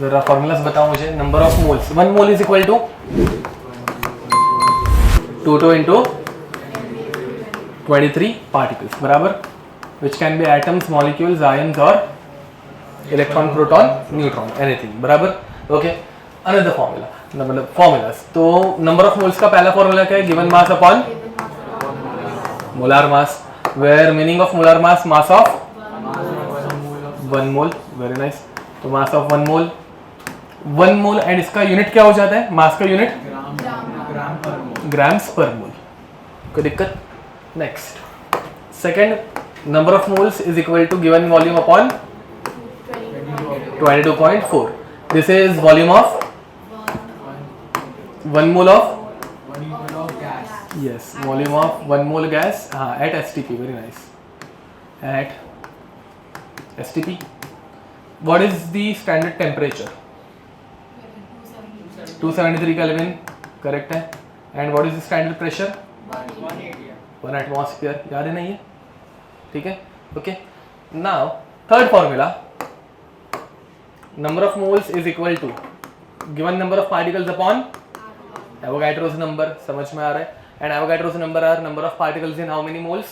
जरा फॉर्मूलाज बताओ मुझे. Number of moles, 1 mole is equal to 2 into 23 particles, बराबर, which can be atoms, molecules, ions or electron, proton, neutron, anything, बराबर. Okay, another formula, मतलब formulas. तो number of moles का पहला formula क्या है? Given mass upon molar mass, where meaning of molar mass, mass of 1 mole. Very nice. तो mass of 1 mole, 1 mole, and इसका unit क्या हो जाता है? मास का यूनिट ग्राम्स पर मोल. कोई दिक्कत? Next, second, number of moles is equal to given volume upon 22.4. This is volume of 1 mole of, yes, volume of 1 mole gas at STP. Very nice. At STP, what is the standard temperature? 273 Kelvin, correct है. And what is the standard pressure? 1 atmosphere. याद है नहीं है? ठीक है. Okay. Now third formula, number of moles is equal to given number of particles upon Avogadro's number. समझ में आ रहा है? And Avogadro's number are number of particles in how many moles?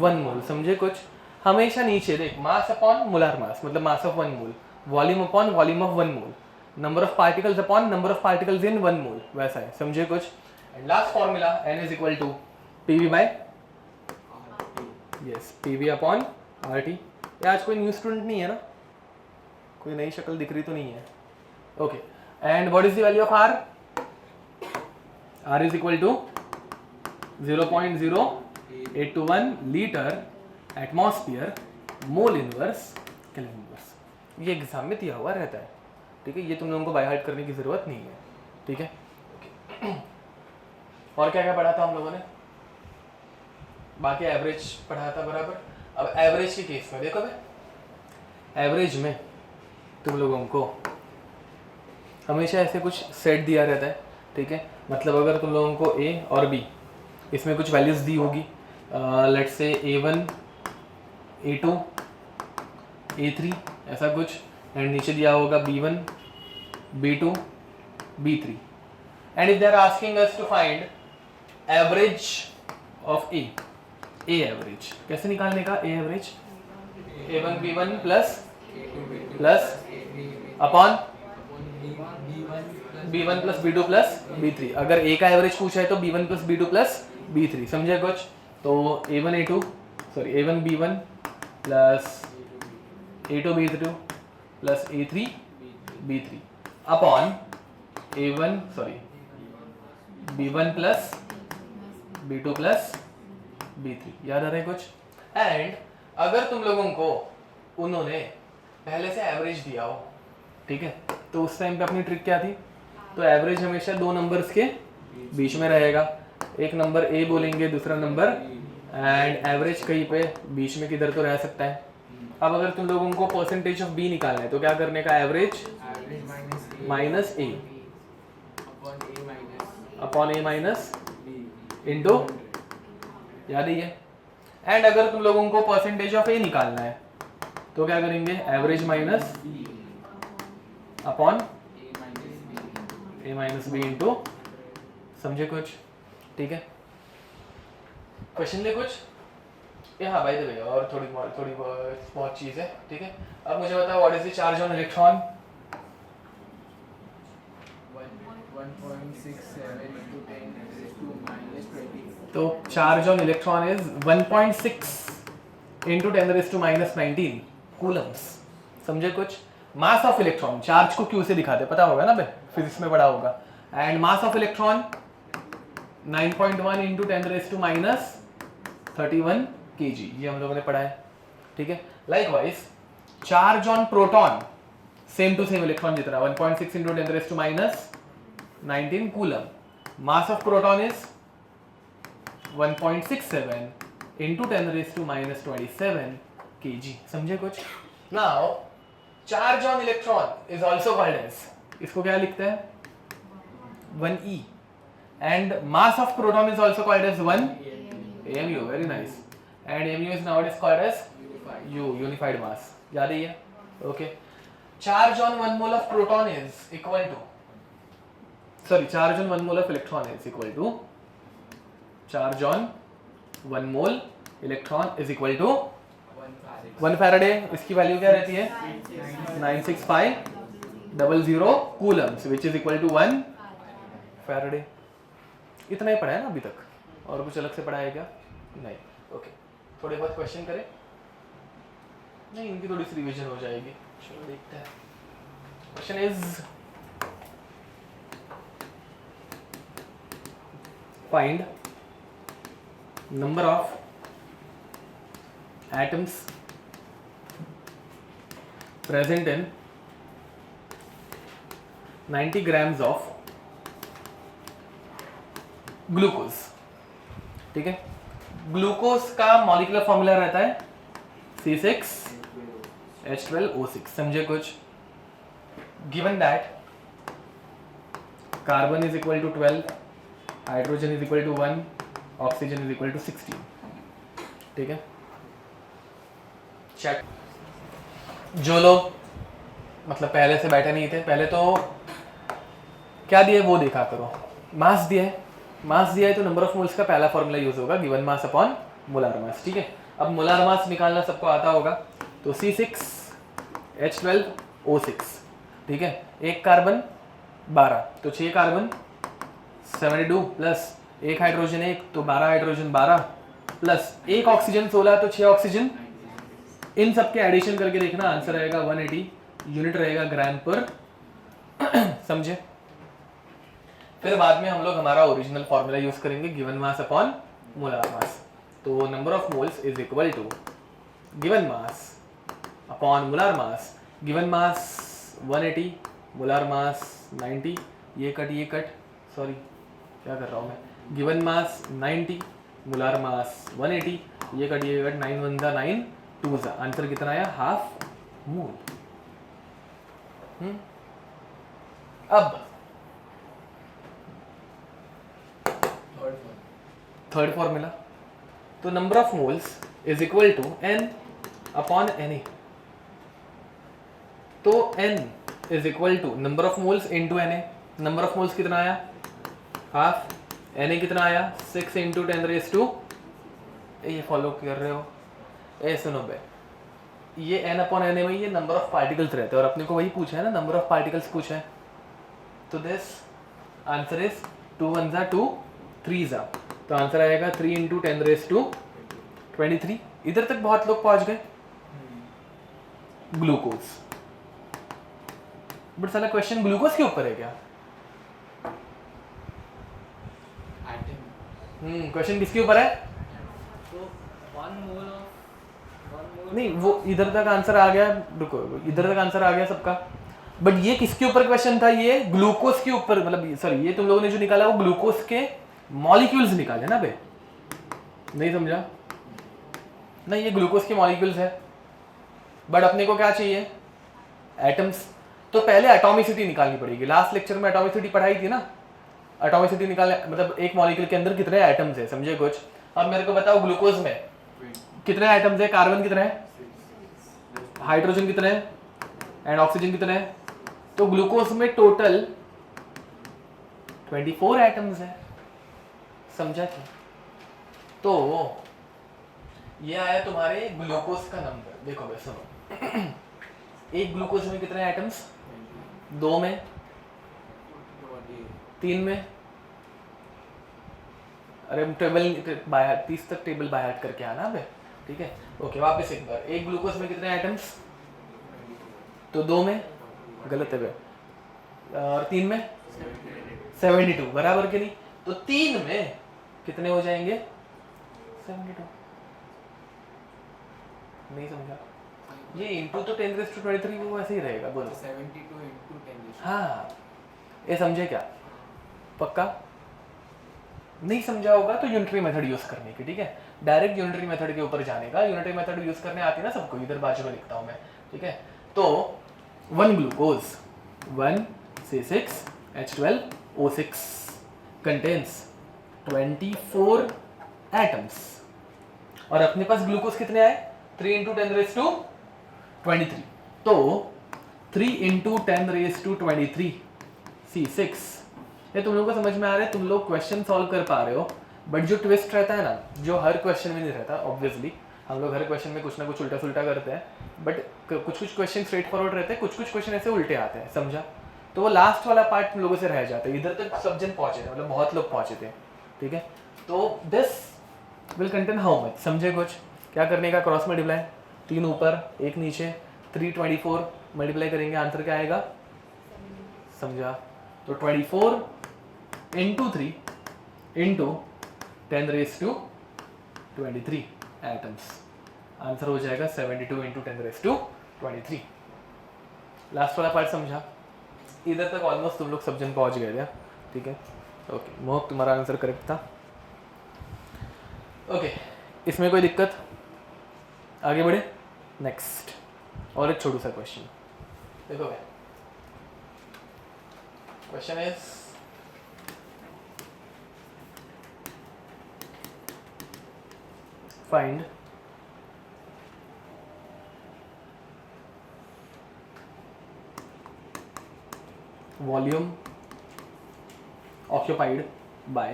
1 mole. समझे कुछ? हमेशा नीचे देख, mass upon molar mass, मतलब mass of 1 mole, volume upon volume of 1 mole, number of particles upon number of particles in 1 mole, वैसा है. समझे कुछ? And last formula, n is equal to PV by yes, PV upon RT. ये आज कोई new student नहीं है ना? कोई नई शक्ल दिख रही तो नहीं है? Okay. And what is the value of R? R is equal to 0.0821 liter atmosphere mole inverse Kelvin inverse. ये एग्जाम में दिया हुआ रहता है. ठीक है, ये तुम लोगों को बाय हार्ट करने की जरूरत नहीं है. ठीक है. और क्या क्या पढ़ा था हम लोगों ने? बाकी एवरेज पढ़ा था, बराबर. अब एवरेज के केस में देखो भाई, एवरेज में तुम लोगों को हमेशा ऐसे कुछ सेट दिया रहता है. ठीक है, मतलब अगर तुम लोगों को A और B इसमें कुछ वैल्यूज दी होगी, let's say A1, A2, A3 ऐसा कुछ, एंड नीचे दिया होगा B1, B2, B3, and if they are asking us to find average of A average, कैसे निकालने का? A average A1 B1 plus upon B1 plus B2 plus B3. अगर A का एवरेज पूछा है तो B1 plus B2 plus B3. समझे कुछ? तो A1 B1 plus A2 B2 plus A3 B3 upon B1 plus B2 plus B3. याद आ रहा है कुछ? एंड अगर तुम लोगों को उन्होंने पहले से एवरेज दिया हो, ठीक है, तो उस टाइम पे अपनी ट्रिक क्या थी? तो एवरेज हमेशा दो नंबर्स के बीच में रहेगा. एक नंबर A बोलेंगे, दूसरा नंबर, एंड एवरेज कहीं पे बीच में किधर तो रह सकता है. अब अगर तुम लोगों को परसेंटेज ऑफ B निकालना है तो क्या करने का? Average minus A upon A minus into, याद ही है. एंड अगर तुम लोगों को परसेंटेज ऑफ A निकालना है तो क्या करेंगे? Average minus upon A minus B into. समझे कुछ? ठीक है. क्वेश्चन ले कुछ? हाँ भाई दे, और थोड़ी बहुत चीज है. ठीक है. अब मुझे बताओ, what is the charge on electron? 1.67 into 10 raised to minus 20. तो charge on electron is 1.6 into 10 raised to minus 19 Coulomb's. समझे कुछ? मास ऑफ इलेक्ट्रॉन, चार्ज को क्यू से दिखाते, पता होगा ना भाई, फिजिक्स में पढ़ा होगा. And mass of electron 9.1 into 10 raised to minus 31 kg. ये हम लोगों ने पढ़ा है. ठीक है. Likewise charge on proton same to same electron जितना, 1.6 into 10 raised to minus 19 coulomb. Mass of proton is 1.67 into 10 raised to minus 27 kg. समझे कुछ? Now charge on electron is also called as, इसको क्या लिखते हैं? 1e. And mass of proton is also called as 1 AMU. Very nice. And AMU is nowadays called as U, unified mass. याद है ये? Okay. Charge on 1 mole of proton is equal to, sorry, charge on 1 mole of electron is equal to, charge on 1 mole electron is equal to 1 Faraday. इसकी value क्या रहती है? 96500 coulombs which is equal to 1 faraday. इतना ही पढ़ा है ना अभी तक, और कुछ अलग से पढ़ा है क्या? नहीं. ओके, थोड़े बहुत क्वेश्चन करें? नहीं, इनकी थोड़ी सी रिवीजन हो जाएगी. चलो देखते हैं. Question is find number of atoms present in 90 grams of glucose. ठीक है, ग्लूकोज का मॉलिक्यूलर फॉर्मूला रहता है C6H12O6. समझे कुछ? Given that carbon is equal to 12, hydrogen is equal to 1, oxygen is equal to 16. ठीक है, चेक. जो लोग मतलब पहले से बैठे नहीं थे, पहले तो क्या दिया वो देखा करो. मास दिया है, मास दिया है तो नंबर ऑफ मोल्स का पहला फॉर्मूला यूज होगा, गिवन मास अपॉन मोलार मास. ठीक है, अब मोलार मास निकालना सबको आता होगा, तो C6H12O6. ठीक है, एक कार्बन 12, तो 6 कार्बन 72 प्लस एक हाइड्रोजन 1, तो 12 हाइड्रोजन 12 प्लस एक ऑक्सीजन 16, तो 6 ऑक्सीजन. इन सब के एडिशन करके देखना, आंसर आएगा 180. यूनिट रहेगा ग्राम पर. समझे? फिर बाद में हम लोग हमारा ओरिजिनल फॉर्मूला यूज करेंगे, given mass upon molar mass. तो number of moles is equal to given mass upon molar mass. Given mass 180, molar mass 90. ये कट, सॉरी क्या कर रहा हूँ मैं. Given mass 90, molar mass 180. ये कट 9 1 जा 9 2 जा. आंसर कितना आया? Half mole. अब थर्ड फॉर्मूला, तो number of moles is equal to n upon Na. तो n is equal to number of moles into Na. Number of moles कितना आया? हाफ. Na कितना आया? 6 इंटू 10⁻². ये फॉलो कर रहे हो? सुनो बे, ये n अपॉन Na में ये नंबर ऑफ पार्टिकल्स रहते हैं, और अपने को वही पूछा है ना, नंबर ऑफ पार्टिकल्स पूछा है. तो दिस आंसर इज 2 1 जा 2 3 जा. तो आंसर आएगा 3 इंटू 10⁻23. इधर तक बहुत लोग पहुंच गए. ग्लूकोज. बट साला क्वेश्चन ग्लूकोज के ऊपर है क्या? क्वेश्चन किसके ऊपर है? नहीं, वो इधर तक आंसर आ गया. रुको, इधर तक आंसर आ गया सबका. बट ये किसके ऊपर क्वेश्चन था? ये ग्लूकोज के ऊपर, मतलब सॉरी, ये तुम लोगों ने जो निकाला वो ग्लूकोज के मॉलिक्यूल्स निकाले ना बे. नहीं समझा? नहीं, ये ग्लूकोज के मॉलिक्यूल्स है. बट अपने को क्या चाहिए? एटम्स. तो पहले एटॉमिसिटी निकालनी पड़ेगी. लास्ट लेक्चर में एटॉमिसिटी पढ़ाई थी ना. एटॉमिसिटी निकालने मतलब एक मॉलिक्यूल के अंदर कितने एटम्स है, समझे कुछ? अब मेरे को बताओ ग्लूकोज में कितने एटम्स है? कार्बन कितने हैं? हाइड्रोजन कितने हैं? एंड ऑक्सीजन कितने हैं? तो ग्लूकोज में टोटल 24 एटम्स है. समझा क्या? तो ये आया तुम्हारे ग्लूकोज का नंबर. देखो भाई सुनो, एक ग्लूकोज में कितने एटम्स? 2 में, 3 में. अरे टेबल 30 तक टेबल बाय हार्ट करके आना बे. ठीक है, ओके. वापस एक बार, एक ग्लूकोज में कितने एटम्स? तो 2 में, गलत है बे. और 3 में 72, बराबर के नहीं? तो 3 में कितने हो जाएंगे? 72. नहीं समझा? ये इंटू तो 10⁻23 वो ऐसे ही रहेगा. बोलो 72 into 10⁻². हाँ, ये समझे क्या? पक्का? नहीं समझा होगा तो यूनिटरी मेथड यूज करने की. ठीक है, डायरेक्ट यूनिटरी मेथड के ऊपर जाने का. यूनिटरी मेथड यूज करने आती है ना सबको. इधर बाजू में लिखता हूं मैं. ठीक है, तो 1 ग्लूकोज 1 C6H12O6 contains 24 एटम्स. और अपने पास ग्लूकोज कितने आए? 3 इंटू 10⁻23. तो 3 इंटू 10⁻23 C6। ये तुम लोगों को समझ में आ रहा है? तुम लोग क्वेश्चन सॉल्व कर पा रहे हो, बट जो ट्विस्ट रहता है ना, जो हर क्वेश्चन में नहीं रहता, ऑब्वियसली हम लोग हर क्वेश्चन में कुछ ना कुछ उल्टा सुल्टा करते हैं, बट कुछ कुछ क्वेश्चन स्ट्रेट फॉरवर्ड रहते हैं, कुछ कुछ क्वेश्चन ऐसे उल्टे आते हैं, समझा? तो वो लास्ट वाला पार्ट तुम लोगों से रह जाता है। इधर तक सब जन पहुंचे थे, मतलब बहुत लोग पहुंचे थे, ठीक है? तो this will contain how much, समझे कुछ? क्या करने का? क्रॉस मल्टीप्लाई, 3 ऊपर 1 नीचे, 324 मल्टीप्लाई करेंगे, आंसर क्या आएगा? समझा? तो 24 इंटू 3 इंटू 10⁻23 एटम्स, आंसर हो जाएगा 72 इंटू 10⁻23। लास्ट वाला पार्ट समझा? इधर तक ऑलमोस्ट तुम लोग सब जन पहुंच गए थे, ठीक है? ओके, मोहक तुम्हारा आंसर करेक्ट था। ओके, इसमें कोई दिक्कत? आगे बढ़े नेक्स्ट। और एक छोटू सा क्वेश्चन देखो भाई, question is find volume occupied by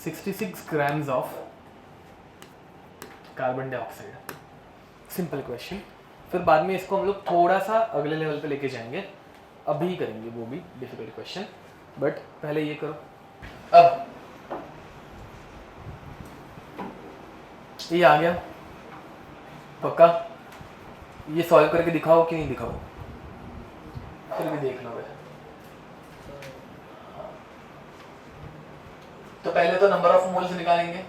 66 grams of carbon dioxide. Simple question, फिर बाद में इसको हम लोग थोड़ा सा अगले लेवल पे लेके जाएंगे, अभी करेंगे वो भी डिफिकल्ट क्वेश्चन, बट पहले ये करो। अब ये आ गया पक्का? ये सॉल्व करके दिखाओ कि नहीं दिखाओ? फिर भी देख लो भाई। तो पहले तो नंबर ऑफ मोल्स निकालेंगे,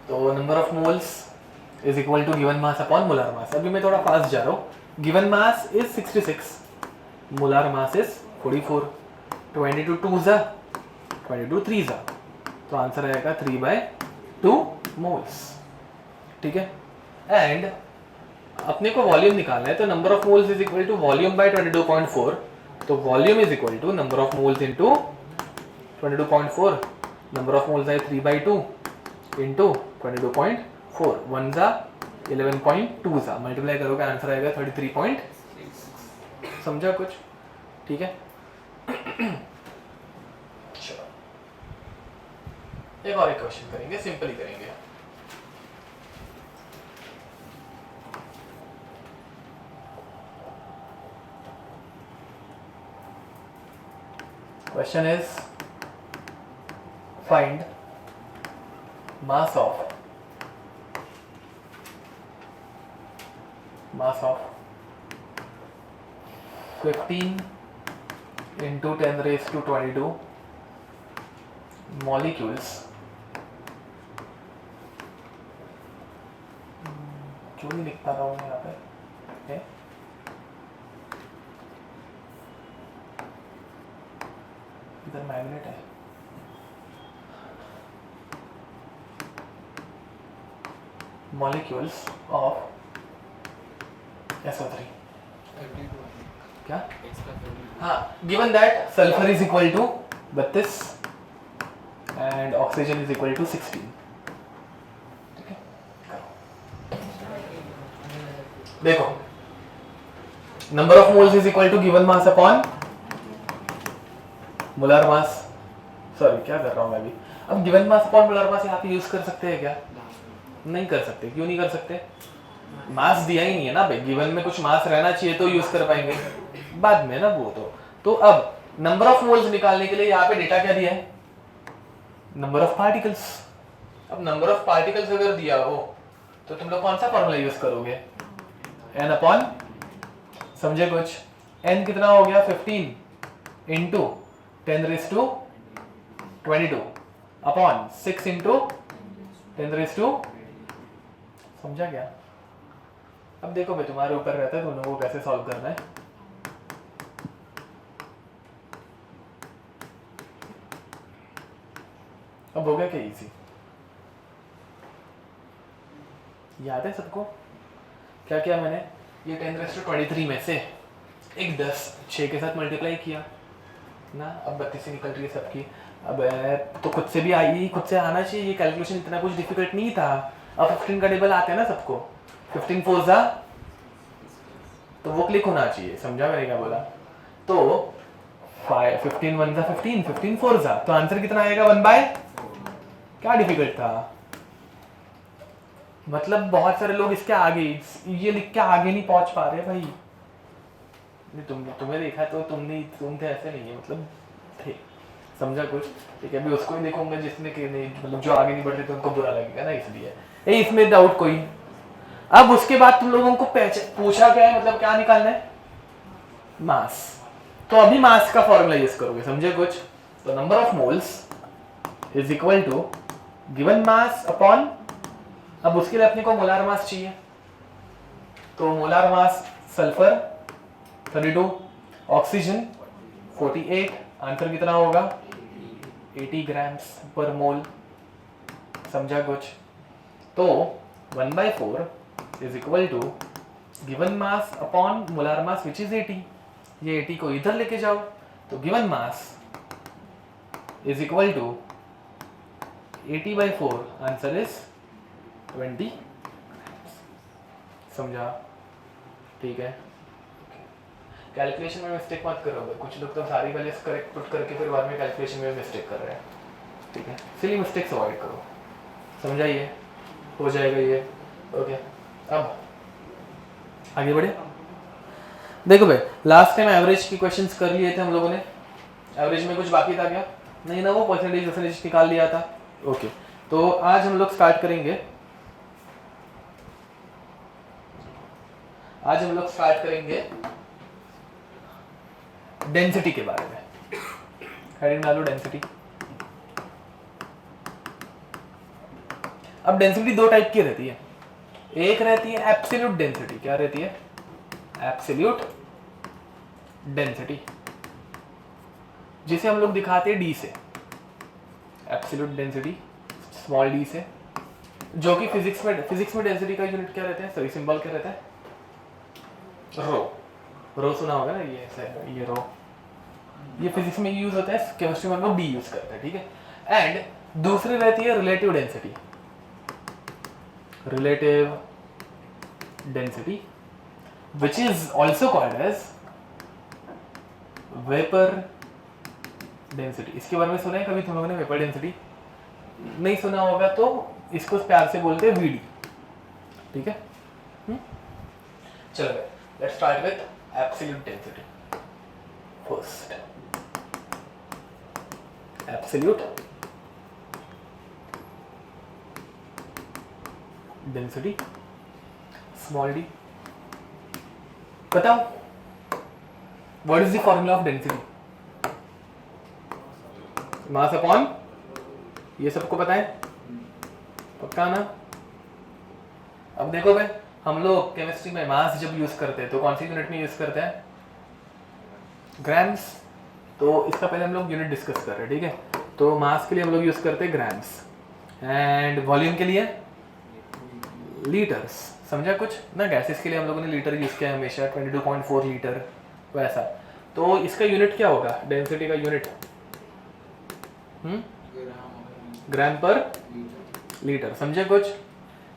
तो number of moles is equal to given mass upon molar mass. अभी मैं थोड़ा फास्ट जा रहा हूँ। Given mass is 66, molar mass is 44, 22 2 जा 22 3 जा, तो आंसर आएगा 3/2 मोल्स, ठीक है? एंड अपने को वॉल्यूम निकालना है, तो number of moles is equal to volume by 22.4, तो volume is equal to number of moles into 22.4, number of moles है 3/2 इनटू 22.4, 1 जा 11.2 जा, मल्टीप्लाई करोगे आंसर आएगा 33. समझा कुछ? ठीक है? चलो एक और एक क्वेश्चन करेंगे, सिंपल ही करेंगे। Question is find mass of 15 into 10⁻22 molecules, क्यों नहीं लिख पा रहा हूँ यहाँ पे? इधर मैग्नेट है, molecules of SO3 क्या? हाँ, given that sulfur is equal to 32 and oxygen is equal to 16, ठीक है? देखो, number of moles is equal to given mass upon molar mass. Sorry, क्या कर रहा हूँ मैं अभी? अब गिवन मास अपॉन मोलार मास यहाँ पे यूज कर सकते हैं क्या? नहीं कर सकते। क्यों नहीं कर सकते? मास दिया ही नहीं है ना भाई, गिवन में कुछ मास रहना चाहिए तो यूज कर पाएंगे, बाद में ना वो तो अब नंबर ऑफ मोल्स निकालने के लिए यहाँ पे डेटा क्या दिया है? Number of particles. अब नंबर ऑफ पार्टिकल्स अगर दिया हो तो तुम लोग कौन सा फॉर्मूला यूज करोगे? n अपॉन, समझे कुछ? n कितना हो गया? 15 इंटू 10⁻22 अपॉन 6 इंटू 10⁻, समझा क्या? अब देखो भाई, तुम्हारे ऊपर रहता है तुम लोगों को कैसे सॉल्व करना है। अब हो गया क्या इजी? याद है सबको क्या किया मैंने? ये 10⁻23 में से एक 10 6 के साथ मल्टीप्लाई किया, ना अब 32 निकल रही है सबकी। अब तो खुद से भी आई, खुद से आना चाहिए, ये कैलकुलेशन इतना कुछ डिफिकल्ट नहीं था। अब 15 का टेबल आते हैं ना सबको, 15 4 जा, तो वो क्लिक होना चाहिए, समझा मैंने क्या बोला? तो 15 1 जा 15, 15 4 जा, तो आंसर कितना आएगा 1/। क्या डिफिकल्ट था? मतलब बहुत सारे लोग इसके आगे, ये लिख के आगे नहीं पहुंच पा रहे भाई। तुम्हें देखा तो तुम थे ऐसे नहीं है, मतलब थे, समझा कुछ? ठीक है, अभी उसको ही देखूंगा जिसने कि नहीं, मतलब जो आगे नहीं बढ़ रहे तो उनको बुरा लगेगा ना, इसलिए इसमें डाउट कोई। अब उसके बाद तुम लोगों को पूछा क्या है, मतलब क्या निकालना है? मास। तो अभी मास का फॉर्मूला यूज करोगे, समझे कुछ? तो number of moles is equal to given mass upon, अब उसके लिए अपने को मोलार मास चाहिए, तो molar mass sulphur 32, oxygen 48, answer कितना होगा? 80 ग्राम्स पर मोल, समझा कुछ? तो 1/4 is equal to given mass upon molar mass which is 80। ये 80 को इधर लेके जाओ, तो given mass is equal to 80/4, answer is 20, समझा? ठीक है, कैलकुलेशन में मिस्टेक मत करो, कुछ लोग तो सारी वैल्यूज करेक्ट पुट करके फिर बाद में कैलकुलेशन में मिस्टेक कर रहे हैं, ठीक है? सिली मिस्टेक्स अवॉइड करो, समझाइए, हो जाएगा ये। ओके, अब आगे बढ़े। देखो भाई, लास्ट टाइम एवरेज की क्वेश्चंस कर लिए थे हम लोगों ने, एवरेज में कुछ बाकी था क्या? नहीं ना, वो परसेंटेज निकाल लिया था। ओके, तो आज हम लोग स्टार्ट करेंगे, डेंसिटी के बारे में। हेडिंग डालो डेंसिटी। अब डेंसिटी दो टाइप की रहती है, एक रहती है एब्सोल्यूट डेंसिटी। क्या रहती है? एब्सोल्यूट डेंसिटी, जिसे हम लोग दिखाते हैं डी से, एब्सोल्यूट डेंसिटी स्मॉल डी से, जो कि फिजिक्स में डेंसिटी का यूनिट क्या रहता है? सॉरी, सिंबल क्या रहता है? रो सुना होगा ना, ये रो, ये फिजिक्स में यूज होता है, केमिस्ट्री में हम लोग डी यूज करते हैं, ठीक है? एंड दूसरी रहती है relative density, relative density which is also called as vapor density। इसके बारे में सुना है कभी तुम लोगों ने? वेपर डेंसिटी नहीं सुना होगा तो इसको प्यार से बोलते हैं वीडी, ठीक है? चलो let's start with absolute density first. Absolute density small D, बताओ what is the formula of density? Mass upon, ये सबको पता है? पक्का ना? अब देखो भाई, हम लोग केमिस्ट्री में मास जब यूज करते हैं तो कौन सी यूनिट में यूज करते हैं? ग्राम्स। तो इसका पहले हम लोग यूनिट डिस्कस कर रहे हैं, ठीक है? तो मास के लिए हम लोग यूज करते हैं ग्राम्स, एंड वॉल्यूम के लिए लीटर्स, समझा कुछ ना? गैसेस के लिए हम लोगों ने लीटर यूज किया हमेशा, 22.4 लीटर वैसा। तो इसका यूनिट क्या होगा? डेंसिटी का यूनिट ग्राम पर लीटर, समझे कुछ?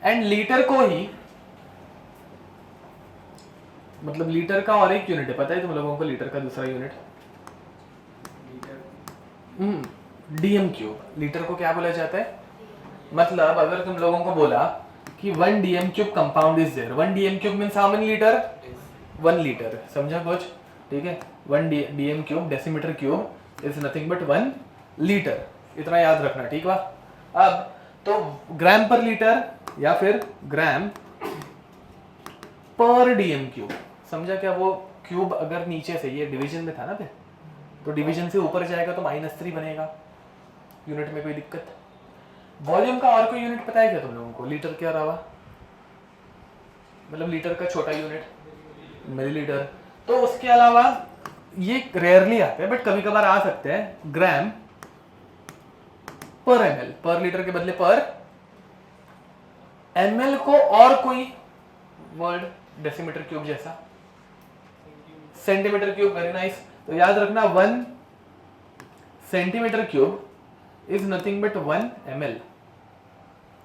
एंड लीटर को ही, मतलब लीटर का और एक यूनिट है, पता है तुम लोगों को लीटर का दूसरा यूनिट? DM cube. लीटर को क्या बोला जाता है? मतलब अगर तुम लोगों को बोला कि 1 DM cube compound is there, 1 DM cube means how many litre? 1 litre, समझा कुछ? ठीक है, 1 DM cube decimetre cube is nothing but 1 litre, इतना याद रखना, ठीक है? अब तो ग्राम पर लीटर या फिर ग्राम पर डीएम क्यूब, समझा क्या? वो क्यूब अगर नीचे से, ये डिवीजन में था ना फिर, तो डिवीजन से ऊपर जाएगा तो -3 बनेगा, यूनिट में कोई दिक्कत? वॉल्यूम का और कोई यूनिट पता है क्या तुम लोगों को लीटर के अलावा? मतलब लीटर का छोटा यूनिट मिलीलीटर। तो उसके अलावा ये रेयरली आते हैं, बट कभी कभार आ सकते हैं, ग्राम पर एमएल, पर लीटर के बदले पर एमएल को और कोई वर्ड, डेसीमीटर क्यूब जैसा, सेंटीमीटर क्यूब, वेरी नाइस। तो याद रखना 1 centimetre cube is nothing but 1 ml।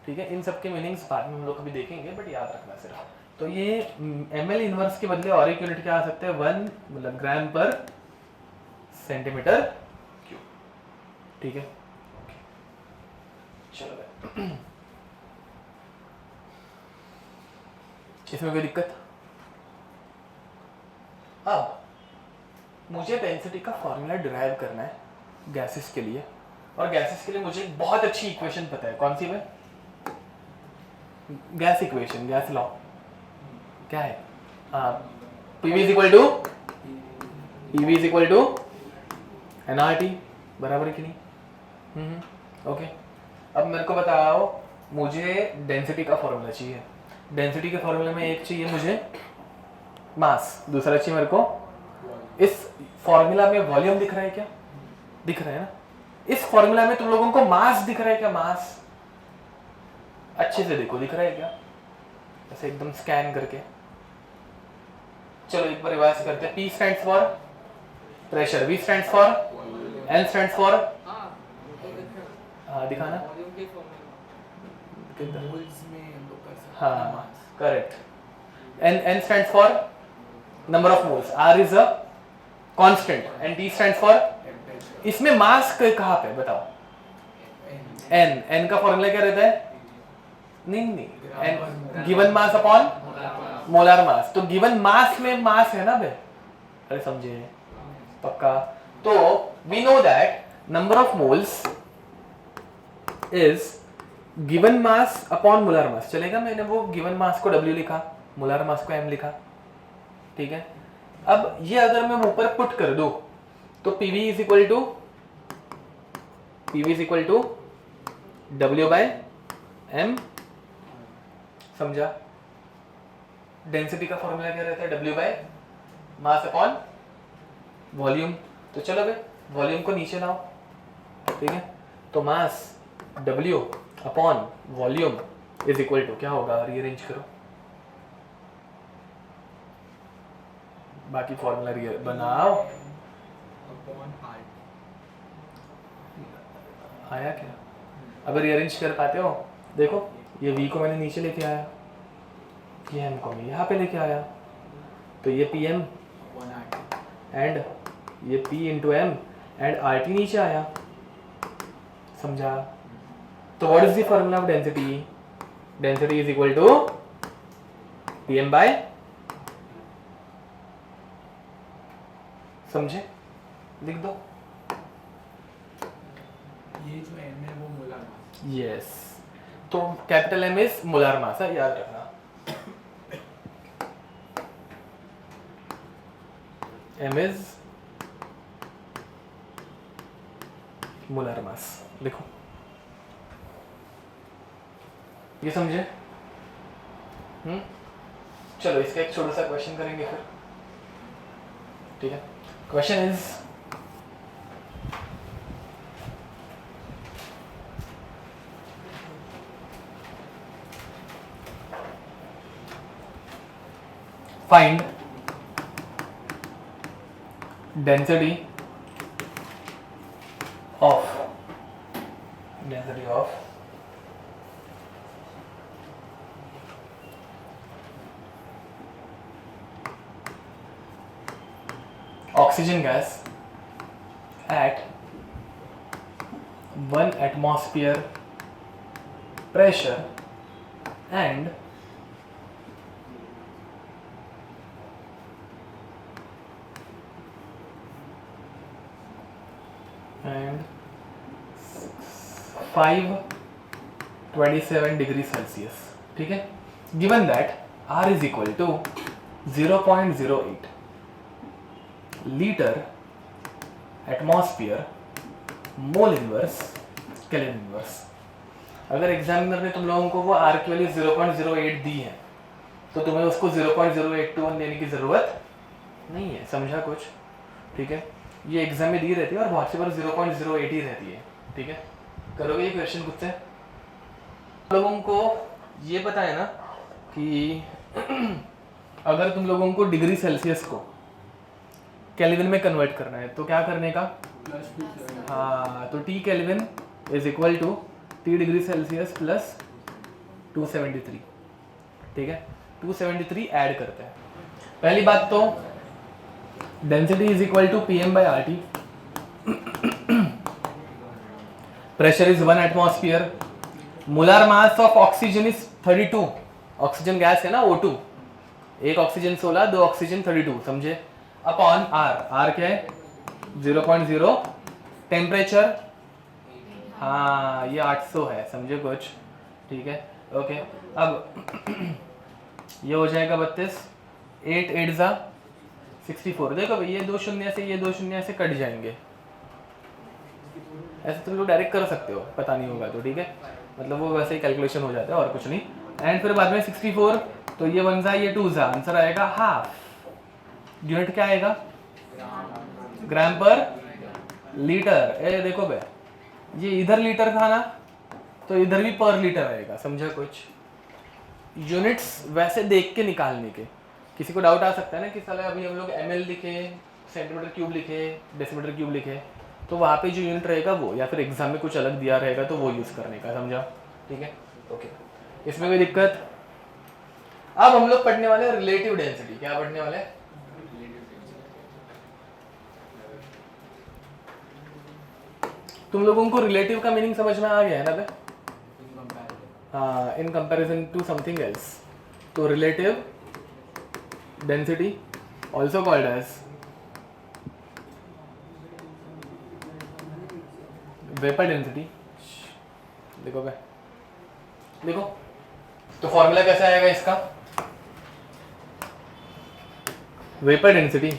ठीक है, इन सब के मीनिंग्स बाद में हम लोग कभी देखेंगे, बट याद रखना सिर्फ। तो ये ml इनवर्स के बदले और एक यूनिट क्या आ सकता है, 1 मतलब ग्राम पर सेंटीमीटर क्यूब। ठीक है, चलो इसमें कोई दिक्कत? अब मुझे डेंसिटी का फॉर्मूला डिराइव करना है गैसेस के लिए, और गैसेस के लिए मुझे एक बहुत अच्छी इक्वेशन पता है। कौन सी है? गैस इक्वेशन, गैस लॉ क्या है? PV is equal to nRT, बराबर है कि नहीं? ओके, अब मेरे को बताओ, मुझे डेंसिटी का फॉर्मूला चाहिए। डेंसिटी के फॉर्मूले में एक चाहिए मुझे मास, दूसरा चाहिए मेरे को, इस फॉर्मूला में वॉल्यूम दिख रहा है क्या? दिख रहा है ना? इस फॉर्मूला में तुम लोगों को मास दिख रहा है क्या? मास अच्छे से देखो, दिख रहा है क्या? ऐसे एकदम स्कैन करके। चलो एक बार रिवाइज करते हैं। P stands for pressure, V stands for, N stands for, हाँ दिखाना, हाँ correct, N stands for number of moles, R is a constant, and T stands for, इसमें मास कहाँ पे बताओ? N का फॉर्मूला क्या रहता है? नहीं, N given mass upon molar mass. तो गिवन मास में मास है ना बे? अरे समझे पक्का? तो we know that number of moles is given mass upon molar mass. चलेगा? मैंने वो गिवन मास को W लिखा, मोलार मास को M लिखा। ठीक है, अब ये अगर मैं ऊपर पुट कर दूं तो PV is equal to W by M। समझा? डेंसिटी का फॉर्मूला क्या रहता है? W by mass upon volume. तो चलो भाई वॉल्यूम को नीचे लाओ। ठीक है, तो mass W upon volume is equal to क्या होगा? रीअरेंज करो, बाकी फॉर्मूला बनाओ। आया क्या? अगर रीअरेंज कर पाते हो, देखो ये V को मैंने नीचे लेके आया, ये M को मैं यहाँ पे लेके आया, तो ये PM एंड ये P into M and RT नीचे आया। समझा? तो what is the formula of density? Density is equal to PM by, समझे? लिख दो। ये जो M है वो मोलार मास। यस, तो capital M is molar mass, याद रखना। M इज मोलार मास, लिखो। ये समझे? चलो इसका एक छोटा सा क्वेश्चन करेंगे फिर। ठीक है, question is find density of oxygen gas at 1 atmosphere pressure and and 527 degree Celsius. ठीक है, given that R is equal to 0.08 litre atmosphere mole inverse kelvin inverse. अगर एग्जामिनर ने तुम लोगों को वो R की वैल्यू 0.08 दी है तो तुम्हें उसको 0.081 देने की जरूरत नहीं है। समझा कुछ? ठीक है, ये एग्जाम में दी रहती है और बहुत सी बार 0.08 ही रहती है। ठीक है, करोगे ये क्वेश्चन खुद से? लोगों को ये पता है ना कि अगर तुम लोगों को डिग्री सेल्सियस को केल्विन में कन्वर्ट करना है, तो क्या करने का? Plus 270. हाँ, तो T kelvin is equal to T degree Celsius plus 273, ठीक है। 273 ऐड करते हैं। पहली बात तो density is equal to PM by RT, pressure is 1 atmosphere, molar mass of oxygen is 32, oxygen gas है ना O2, एक ऑक्सीजन 16, दो ऑक्सीजन 32, समझे, अपॉन R क्या है 0.0, टेम्परेचर हाँ ये 800 है, समझे कुछ, ठीक है, ओके। अब ये हो जाएगा 32, 8 8 जा 64, देखो भाई ये 2 शून्य से ये 2 शून्य से कट जाएंगे, ऐसे तुम लोग डायरेक्ट कर सकते हो, पता नहीं होगा तो, ठीक है, मतलब वो वैसे ही कैलकुलेशन हो जाता है और कुछ नहीं। एंड फिर बाद में 64, तो ये 1 जा ये 2 जा, आंसर आएगा हाफ। यूनिट क्या आएगा? ग्राम पर लीटर। ए देखो बे, ये इधर लीटर था ना, तो इधर भी पर लीटर आएगा, समझा कुछ? यूनिट्स वैसे देख के निकालने के, किसी को डाउट आ सकता है ना कि साला अभी हम लोग ml लिखे, सेंटीमीटर क्यूब लिखे, डेसीमीटर क्यूब लिखे, तो वहाँ पे जो यूनिट रहेगा वो, या फिर एग्जाम में कुछ अलग दिया रहेगा तो वो यूज़ करने का, समझा? ठीक है, ओके, इसमें कोई दिक्कत? अब हम लोग पढ़ने वाले हैं रिलेटिव डेंसिटी। क्या पढ़ने वाले हैं? तुम लोगों को रिलेटिव का मीनिंग समझ में आ गया है ना बे? हाँ, in comparison to something else. तो relative density also called as vapour density. देखो बे, देखो तो फॉर्मूला कैसा आएगा इसका? Vapour density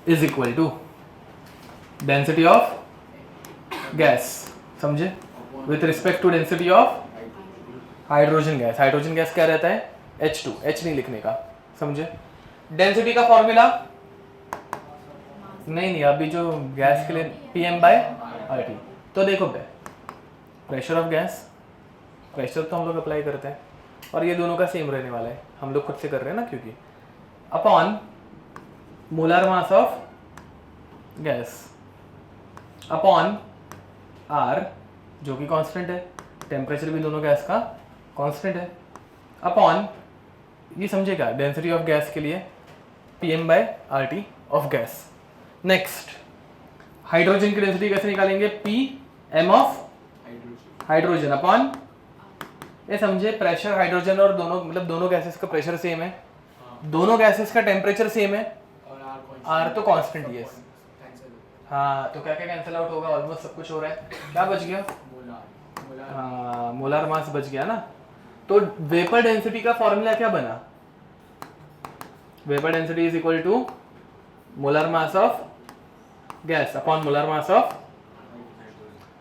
is equal to density of gas, समझे, with respect to density of hydrogen gas. Hydrogen gas क्या रहता है? H2, H नहीं लिखने का, समझे। डेंसिटी का फॉर्मूला नहीं, अभी जो गैस के लिए PM बाय RT। तो देखो बे, प्रेशर ऑफ गैस, प्रेशर तो हम लोग अप्लाई करते हैं और ये दोनों का सेम रहने वाला है, हम लोग खुद से कर रहे हैं ना, क्योंकि upon molar mass of gas upon R जो कि कांस्टेंट है, टेम्परेचर भी दोनों गैस का कांस्टेंट है, अपॉन ये समझे क्या, डेंसिटी ऑफ गैस के लिए PM by RT of gas. Next, hydrogen की डेंसिटी कैसे निकालेंगे? PM ऑफ हाइड्रोजन अपॉन, ये समझे, प्रेशर हाइड्रोजन और दोनों, मतलब दोनों गैसेस का प्रेशर सेम है, दोनों गैसेस का टेम्परेचर सेम है, R तो कांस्टेंट ही है। हाँ, तो क्या क्या कैंसिल आउट होगा? ऑलमोस्ट सब कुछ हो रहा है। क्या बच गया? हाँ, मोलर मास बच गया ना। तो वेपर डेंसिटी का फॉर्मूला क्या बना? Vapour density is equal to molar mass of gas upon molar mass of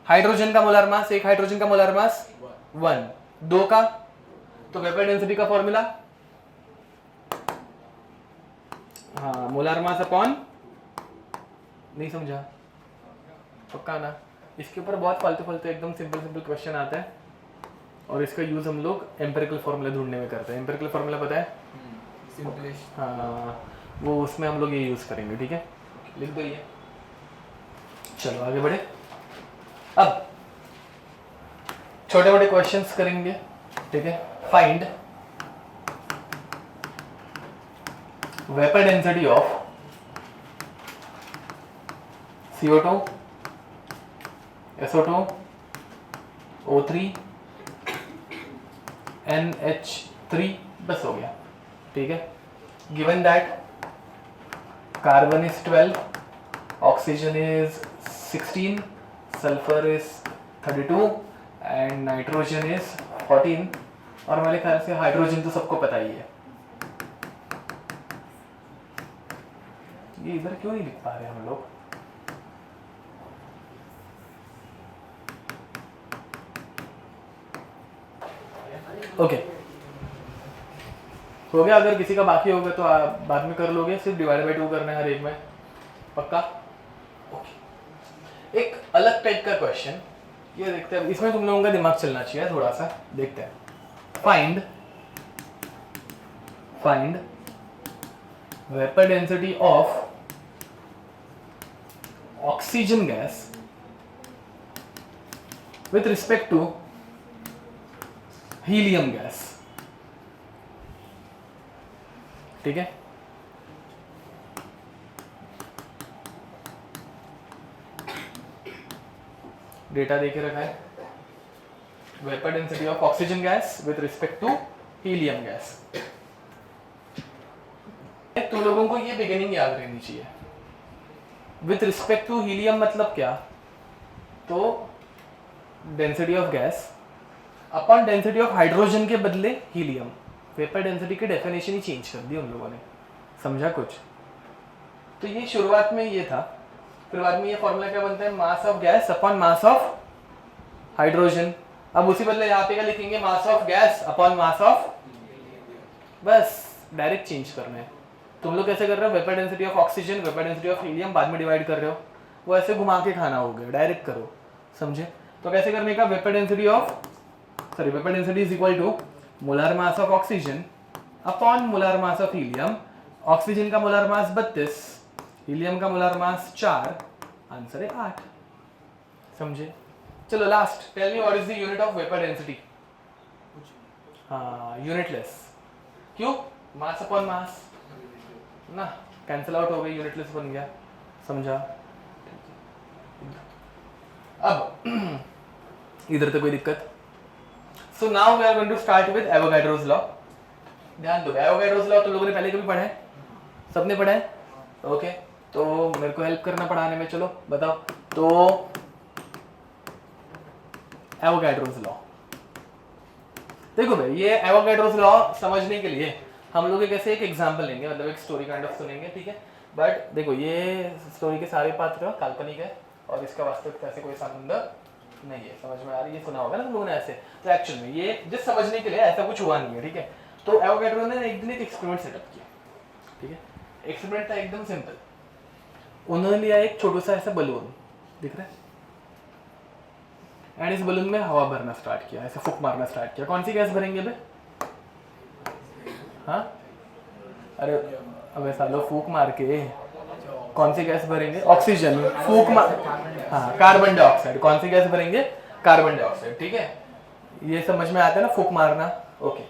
hydrogen का मोलर मास, एक हाइड्रोजन का मोलर मास 1, 2 का, तो वेपर डेंसिटी का फॉर्मूला हाँ मोलर मास अपॉन, नहीं समझा? पक्का ना? इसके ऊपर बहुत फालतू एकदम सिंपल क्वेश्चन आता है और इसका यूज हम लोग एम्पिरिकल फॉर्मूला ढूंढने में करते हैं। एम्पिरिकल फॉर्मूला पता है? सिंपलेस्ट। हाँ, वो उसमें हम लोग ये यूज करेंगे, ठीक है, लिख दो ये। चलो आगे बढ़े। अब छोटे मोटे क्वेश्चंस करेंगे, ठीक है। Find vapour density of CO2, SO2, O3, NH3, बस हो गया, ठीक है। Given that carbon is 12, oxygen is 16, sulphur is 32 and nitrogen is 14, और मेरे ख्याल से हाइड्रोजन तो सबको पता ही है। ये इधर क्यों नहीं लिख पा रहे हम लोग? ओके, हो गया। अगर किसी का बाकी होगा तो आप बाद में कर लोगे, सिर्फ डिवाइड बाई 2 करना है हर एक में, पक्का? ओके, एक अलग टाइप का क्वेश्चन ये देखते हैं, इसमें तुम लोगों का दिमाग चलना चाहिए थोड़ा सा, देखते हैं। Find find vapour density of oxygen gas with respect to helium gas. ठीक है, डेटा देके रखा है vapour density of oxygen gas with respect to helium gas. तुम लोगों को ये बिगिनिंग याद रहनी चाहिए. विथ रिस्पेक्ट टू हीलियम मतलब क्या? तो density of gas upon density of hydrogen के बदले हीलियम. वेपर डेंसिटी की डेफिनेशन ही चेंज कर दी उन लोगों ने. समझा कुछ? तो ये शुरुआत में ये था. फिर बाद में ये फॉर्मूला क्या बनता है? मास of gas upon mass of hydrogen. अब उसी बदले यहाँ पे क्या लिखेंगे? मास of gas upon mass of. बस डायरेक्ट चेंज करना है. तुम लोग कैसे कर रहे हो? Vapour density of oxygen, vapour density of helium बाद में डिवाइड कर रहे हो. वो ऐसे घुमा के खाना हो गया. डायरेक्ट करो. समझे? तो कैसे करने का? Vapour density is equal to molar mass of oxygen upon molar mass of helium. Oxygen का मोलर मास 32, हीलियम का मोलर मास 4, आंसर है 8. समझे? चलो last. Tell me what is the unit of vapour density? हाँ, unitless. क्यों? Mass upon mass ना, cancel out हो गई, यूनिटलेस बन गया. समझा? अब इधर तो कोई दिक्कत. So now we are going to start with Avogadro's law. ध्यान दो, एवोगाड्रोस लॉ तुम लोगों ने पहले कभी पढ़ा है? सबने पढ़ा है? ओके, तो मेरे को हेल्प करना पढ़ाने में. चलो बताओ. तो एवोगाड्रोस लॉ देखो भाई, ये एवोगाड्रोस लॉ समझने के लिए हम लोग कैसे एक एग्जांपल लेंगे, मतलब एक स्टोरी काइंड ऑफ सुनेंगे. ठीक है, बट देखो ये स्टोरी के सारे पात्र काल्पनिक है और इसका वास्तविकता से कोई संबंध नहीं है. समझ में आ रही है? ये सुना होगा ना तुम लोगों ने ऐसे. तो एक्चुअल में ये जिस समझने के लिए ऐसा कुछ हुआ नहीं है. ठीक है, तो एवोगाड्रो ने एक दिन एक एक्सपेरिमेंट सेटअप किया. ठीक है, एक्सपेरिमेंट था एकदम सिंपल. उन्होंने लिया एक छोटा सा ऐसा बलून, दिख रहा है, एंड इस बलून में हवा भरना स्टार्ट किया, ऐसे फूंक मारना स्टार्ट किया. कौन सी गैस भरेंगे बे? हाँ, अरे अबे सालो, फूंक मार के कौन सी गैस भरेंगे? ऑक्सीजन. फूंक मार, हाँ, कार्बन डाइऑक्साइड. कौन सी गैस भरेंगे? Carbon dioxide. ठीक है, ये समझ में आता है ना, फूंक मारना. ओके,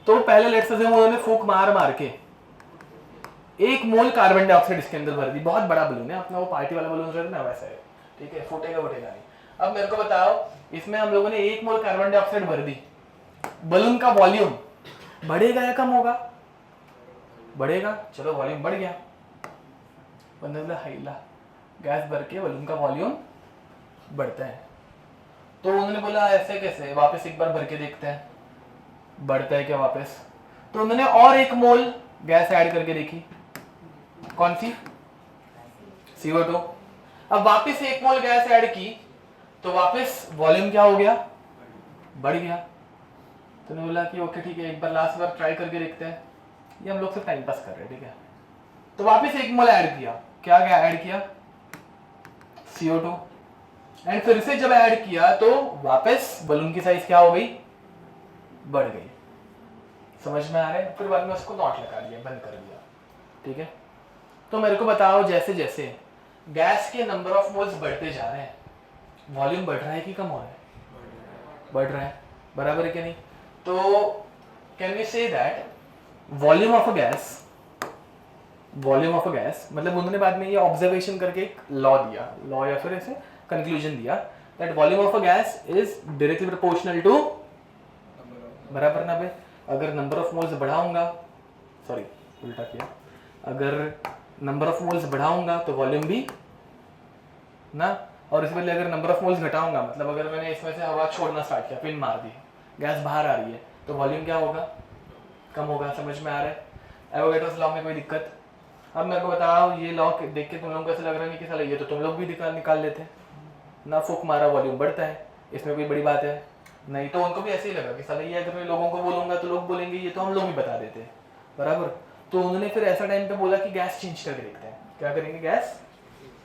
तो पहले लेट्स से उन्होंने फूंक मार के 1 मोल कार्बन डाइऑक्साइड इसके अंदर भर दी. बहुत बड़ा बलून है अपना, वो पार्टी वाला बलून रहता है ना, वैसा है. ठीक है, फूटेगा नहीं. अब मेरे को बताओ, इसमें हम लोगों ने 1 मोल कार्बन डाइऑक्साइड भर दी. बलून का वॉल्यूम बढ़ेगा या कम होगा? बढ़ेगा. चलो वॉल्यूम बढ़ गया. गैस भर के बलून का वॉल्यूम बढ़ता है. तो उन्होंने बोला ऐसे कैसे, वापस एक बार भर के देखते हैं बढ़ता है क्या वापस. तो उन्होंने और 1 मोल गैस ऐड करके देखी. कौन सी? CO2. अब वापस 1 मोल गैस ऐड की तो वापस वॉल्यूम क्या हो गया? बढ़ गया. तो उन्होंने बोला कि ओके ठीक है, एक बार लास्ट बार ट्राई करके देखते हैं. ये हम लोग से टाइम पास कर रहे हैं. ठीक है, तो वापस 1 मोल ऐड किया. क्या ऐड किया? CO2. एंड फिर से जब ऐड किया तो वापस बलून की साइज क्या हो गई? बढ़ गई. समझ में आ रहा है? फिर बाद में उसको नॉट लगा दिया, बंद कर दिया. ठीक है, तो मेरे को बताओ, जैसे जैसे गैस के नंबर ऑफ मोल्स बढ़ते जा रहे हैं, वॉल्यूम बढ़ रहा है कि कम हो रहा है? बढ़ रहा है. बराबर है कि नहीं? तो can we say that volume of a gas, मतलब उन्होंने बाद में ये ऑब्जर्वेशन करके एक लॉ दिया, लॉ या फिर ऐसे कंक्लूजन दिया that volume of a gas is directly proportional to, बराबर ना भाई, अगर नंबर ऑफ मोल्स बढ़ाऊंगा, सॉरी उल्टा किया, अगर नंबर ऑफ मोल्स बढ़ाऊंगा तो वॉल्यूम भी ना, और इसमें अगर नंबर ऑफ मोल्स घटाऊंगा, मतलब अगर मैंने इसमें से हवा छोड़ना स्टार्ट किया, पिन मार दी, गैस बाहर आ रही है, तो वॉल्यूम क्या होगा? कम होगा. समझ में आ रहा है? एवोगाड्रोस लॉ में कोई दिक्कत? अब मेरे को बताओ, ये लॉ देख के तुम लोगों को ऐसा लग रहा है कि साला ये तो तुम लोग भी निकाल लेते ना, फूक मारा वॉल्यूम बढ़ता है, इसमें कोई बड़ी बात है नहीं. तो उनको भी ऐसे ही लगा कि साला ये अगर मैं लोगों को बोलूंगा तो लोग बोलेंगे ये तो हम लोग भी बता देते हैं. बराबर. तो उन्होंने फिर ऐसा टाइम पे बोला कि गैस चेंज करके देखते हैं. क्या करेंगे? Gas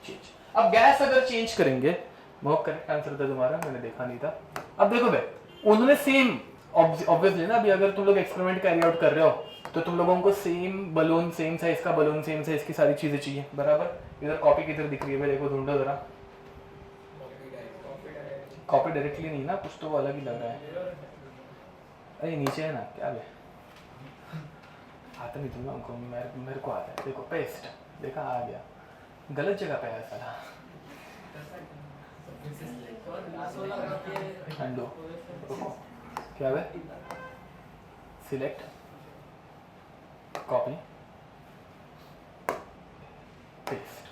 change. अब गैस अगर चेंज करेंगे, बहुत करेक्ट आंसर था तुम्हारा, मैंने देखा नहीं था. अब देखो भाई, उन्होंने सेम ऑब्वियसली ना, अभी अगर तुम लोग एक्सपेरिमेंट कैरी आउट कर रहे हो तो तुम लोगों को सेम बलून, सेम साइज का बलून, सेम साइज की सारी चीजें चाहिए, बराबर। इधर कॉपी किधर दिख रही है भाई, देखो ढूंढो जरा। कॉपी डायरेक्टली नहीं ना, कुछ तो अलग ही लग रहा है। अरे नीचे है ना, क्या बे, आता नहीं तुम लोगों को, मेरे को आता है। देखो पेस्ट, देखा आ गया, गलत जगह पे है साला। अंडो, क्या है, सिलेक्ट, कॉपी, पेस्ट।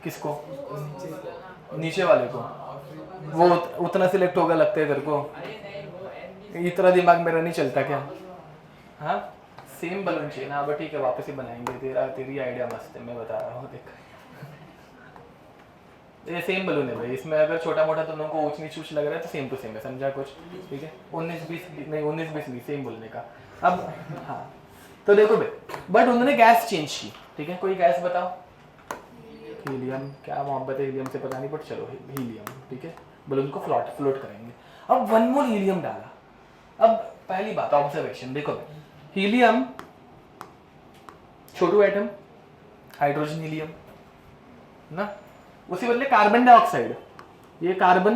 किसको? नीचे वाले को। वो उतना सिलेक्ट होगा लगता है तेरे को? इतना दिमाग मेरा नहीं चलता क्या? हाँ सेम बलून चाहिए ना, बट ठीक है वापस ही बनाएंगे। तेरी आइडिया मस्त है, मैं बता रहा हूँ। देख ये सेम बलून है भाई, इसमें अगर छोटा मोटा तुम लोगों को ऊंच नीच ऊंच लग रहा है तो सेम टू सेम है, समझा कुछ? ठीक है 19-20 नहीं, 19-20 नहीं, सेम बोलने का। अब हाँ तो देखो भाई, बट उन्होंने गैस चेंज की, ठीक है। कोई गैस बताओ। हीलियम, क्या मोहब्बत है हीलियम से पता नहीं, बट चलो हीलियम, ठीक है। बलून को फ्लोट करेंगे। अब 1 मोल हीलियम डाला। अब पहली बात ऑब्जर्वेशन देखो भाई, हीलियम छोटू एटम, हाइड्रोजन हीलियम ना, उसी बदले कार्बन डाइऑक्साइड, ये कार्बन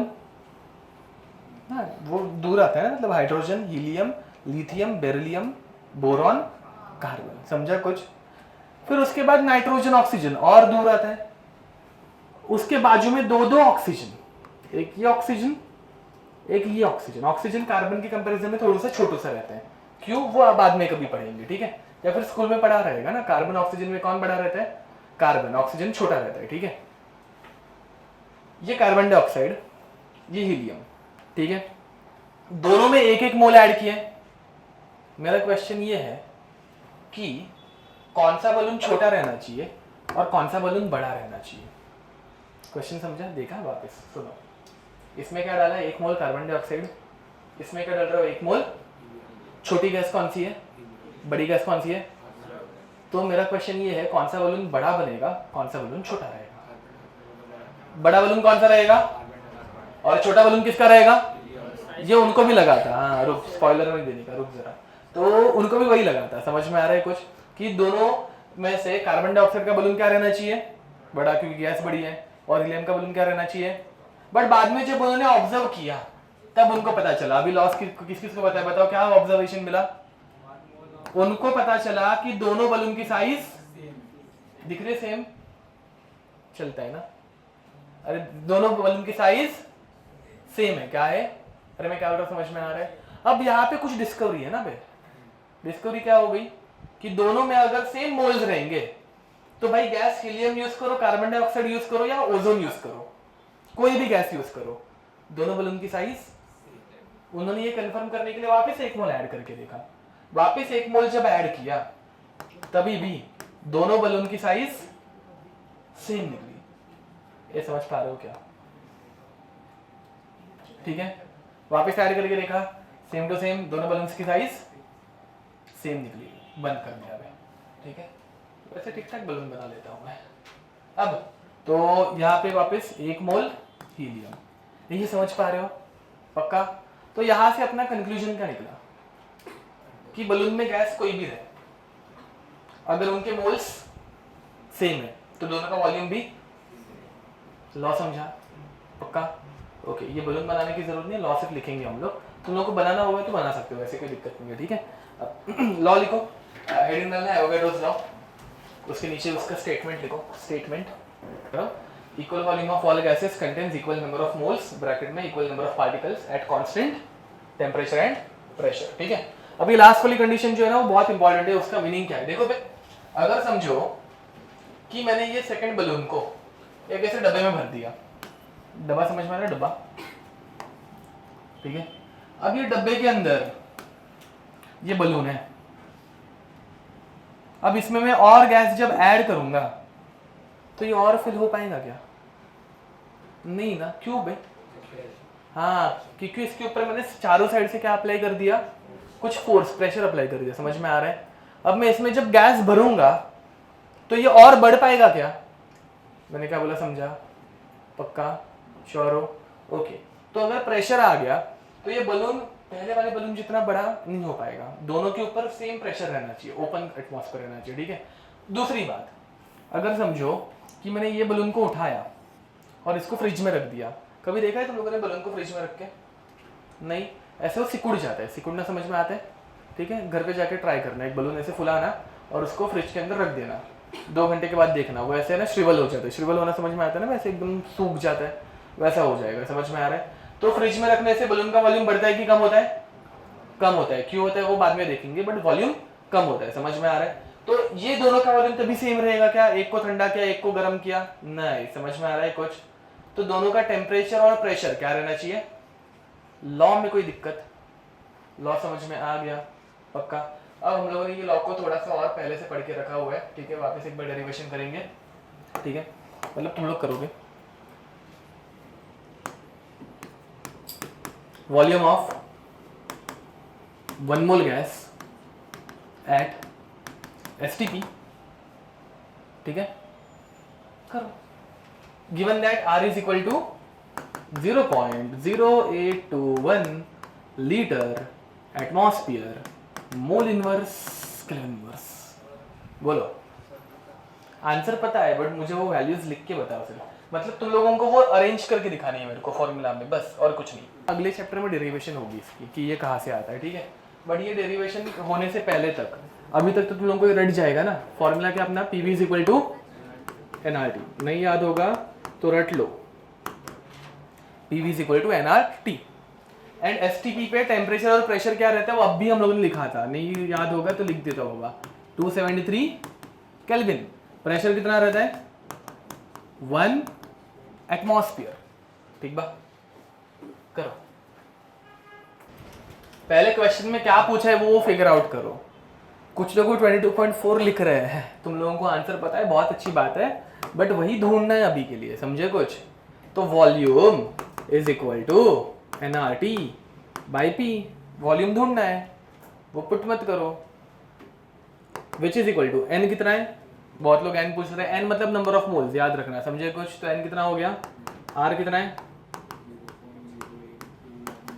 ना वो दूर आता है ना, मतलब hydrogen, helium, lithium, beryllium, boron, carbon, समझा कुछ? फिर उसके बाद नाइट्रोजन, ऑक्सीजन और दूर आता है। उसके बाजू में 2 ऑक्सीजन, एक ये ऑक्सीजन, एक ये ऑक्सीजन। ऑक्सीजन कार्बन के कंपैरिजन में थोड़ा सा छोटा सा रहता है, क्यों वो आप बाद में कभी पढ़ेंगे, ठीक है। या फिर स्कूल में पढ़ा रहेगा ना, कार्बन ऑक्सीजन में कौन बड़ा रहता है? कार्बन, ऑक्सीजन छोटा रहता है, ठीक है। ये कार्बन डाइऑक्साइड, ये हीलियम, ठीक है। दोनों में 1-1 मोल ऐड किए। मेरा क्वेश्चन ये है कि कौन सा बलून छोटा रहना चाहिए और कौन सा बलून बड़ा रहना चाहिए? क्वेश्चन समझा? देखा वापस सुनो। इसमें क्या डाला है? 1 मोल कार्बन डाइऑक्साइड। इसमें क्या डाल रहा हो? 1 मोल। छोटी गैस कौन सी है? बड़ी गैस कौन सी है? तो मेरा क्वेश्चन ये है, कौन सा बलून बड़ा बनेगा, कौन सा बलून छोटा रहेगा? बड़ा बलून कौन सा रहेगा और छोटा बलून किसका रहेगा? ये उनको भी लगा था। हाँ रुक, स्पॉइलर नहीं देने का, रुक जरा। तो उनको भी वही लगा था। समझ में आ रहा है कुछ कि दोनों में से कार्बन डाइऑक्साइड का बलून क्या रहना चाहिए? बड़ा, क्योंकि गैस बड़ी है। और हीलियम का बलून क्या रहना चाहिए? बट बाद में जब उन्होंने ऑब्जर्व किया तब उनको पता चला। अभी लॉस किस किस को पता है? बताओ क्या ऑब्जर्वेशन मिला? उनको पता चला कि दोनों बलून की साइज दिख रही है, सेम चलता है ना। अरे दोनों बलून की साइज सेम है, क्या है? अरे मैं क्या बोल रहा हूं, समझ में आ रहा है? अब यहाँ पे कुछ डिस्कवरी है ना भाई। डिस्कवरी क्या हो गई कि दोनों में अगर सेम मोल्स रहेंगे तो भाई गैस हीलियम यूज करो, कार्बन डाइऑक्साइड यूज करो या ओजोन यूज करो, कोई भी गैस यूज करो, दोनों बलून की साइज। उन्होंने ये कंफर्म करने के लिए वापस 1 मोल ऐड करके देखा। वापस 1 मोल जब ऐड किया तभी भी दोनों बलून की साइज सेम निकली। ये समझ पा रहे हो क्या? ठीक है, वापस ऐड करके देखा, सेम टू सेम, दोनों बलून्स की साइज सेम निकली। बंद कर दिया भाई, ठीक है। वैसे ठीक ठाक बलून बना लेता हूं मैं। अब तो यहाँ पे वापस 1 मोल हीलियम, ये समझ पा रहे हो पक्का? तो यहां से अपना कंक्लूजन क्या निकला कि बलून में गैस कोई भी रहे, अगर उनके मोल्स सेम है तो दोनों का वॉल्यूम भी। लॉ समझा पक्का? ओके, ये बलून बनाने की जरूरत नहीं है, लॉ सिर्फ लिखेंगे हम लोग। तुम लोग को बनाना होगा तो बना सकते हो, वैसे कोई दिक्कत नहीं है, ठीक है। अब लॉ लिखो, हेडिंग डालना है एवोगाड्रोस लॉ, उसके नीचे उसका स्टेटमेंट लिखो। Statement, equal volume of all gases contains equal number of moles, bracket में equal number of particles at constant temperature and pressure, ठीक है। अभी लास्ट वाली कंडीशन जो है ना वो बहुत इंपॉर्टेंट है। उसका मीनिंग क्या है देखो भाई, अगर समझो कि मैंने ये सेकंड बलून को एक ऐसे डब्बे में भर दिया, डब्बा समझ में आ रहा है? डब्बा, ठीक है। अब ये डब्बे के अंदर ये बलून है, अब इसमें मैं और गैस जब ऐड करूंगा तो ये और फिल हो पाएगा क्या? नहीं ना, क्यों बे? हाँ, क्योंकि इसके ऊपर मैंने चारों साइड से क्या अप्लाई कर दिया? कुछ फोर्स, प्रेशर अप्लाई कर दिया। समझ में आ रहा है? अब मैं इसमें जब गैस भरूंगा तो ये और बढ़ पाएगा क्या? मैंने क्या बोला, समझा? पक्का? श्योर हो? ओके। तो अगर प्रेशर आ गया तो ये बलून पहले वाले बलून जितना बड़ा नहीं हो पाएगा, दोनों के ऊपर सेम प्रेशर रहना चाहिए, ओपन एटमॉस्फेयर रहना चाहिए, ठीक है। दूसरी बात, अगर समझो कि मैंने ये बलून को उठाया और इसको फ्रिज में रख दिया, कभी देखा है तुम लोगों ने बलून को फ्रिज में रख के? नहीं, ऐसे वो सिकुड़ जाता है, सिकुड़ना समझ में आता है, ठीक है। घर पे जाके ट्राई करना, एक बलून ऐसे फुलाना और उसको फ्रिज के अंदर रख देना, 2 घंटे के बाद देखना वो ऐसे ना श्रिवल हो जाता है, श्रिवल होना समझ में आता है ना, वैसे एकदम सूख जाता है, वैसा हो जाएगा, समझ में आ रहा है। तो फ्रिज में रखने से बलून का वॉल्यूम बढ़ता है कि कम होता है? कम होता है। क्यों होता है वो बाद में देखेंगे, बट वॉल्यूम कम होता है, समझ में आ रहा है। तो ये दोनों का वॉल्यूम तभी सेम रहेगा क्या? एक को ठंडा किया, एक को गर्म किया? नहीं, समझ में आ रहा है कुछ? तो दोनों का टेम्परेचर और प्रेशर क्या रहना चाहिए? लॉ में कोई दिक्कत? लॉ समझ में आ गया पक्का? अब हम लोगों ने ये लॉ को थोड़ा सा और पहले से पढ़ के रखा हुआ है, ठीक है। वापस एक बार डेरिवेशन करेंगे, ठीक है, मतलब तुम लोग करोगे। Volume of 1 mole gas at STP, ठीक है, करो। Given that R is equal to 0.0821 litre atmosphere mole inverse kelvin inverse. बोलो, आंसर पता है बट मुझे वो वैल्यूज लिख के बताओ सिर्फ, मतलब तुम लोगों को वो अरेंज करके दिखानी है मेरे को फॉर्मूला में, बस और कुछ नहीं। अगले चैप्टर में डेरिवेशन होगी इसकी कि ये कहाँ से आता है, ठीक है। बट ये डेरिवेशन होने से पहले तक, अभी तक तो तुम लोगों को रट जाएगा ना फॉर्मूला क्या अपना, PV is equal to NRT। नहीं याद होगा तो रट लो, PV is equal to NRT। And STP पे टेम्परेचर और प्रेशर क्या रहता है वो अब भी हम लोगों ने लिखा था, नहीं याद होगा तो लिख देता होगा, 273 केल्विन। प्रेशर कितना रहता है? 1 एटमॉस्फेयर, ठीक बा। करो, पहले क्वेश्चन में क्या पूछा है वो फिगर आउट करो। कुछ लोगों 22.4 लिख रहे हैं, तुम लोगों को आंसर पता है, बहुत अच्छी बात है, बट वही ढूंढना है अभी के लिए, समझे कुछ? तो volume is equal to NRT by P, volume ढूंढना है, वो पुट मत करो। Which is equal to N कितना है? बहुत लोग N पूछ रहे हैं, N मतलब नंबर ऑफ मोल्स, याद रखना, समझे कुछ? तो N कितना हो गया, R कितना है,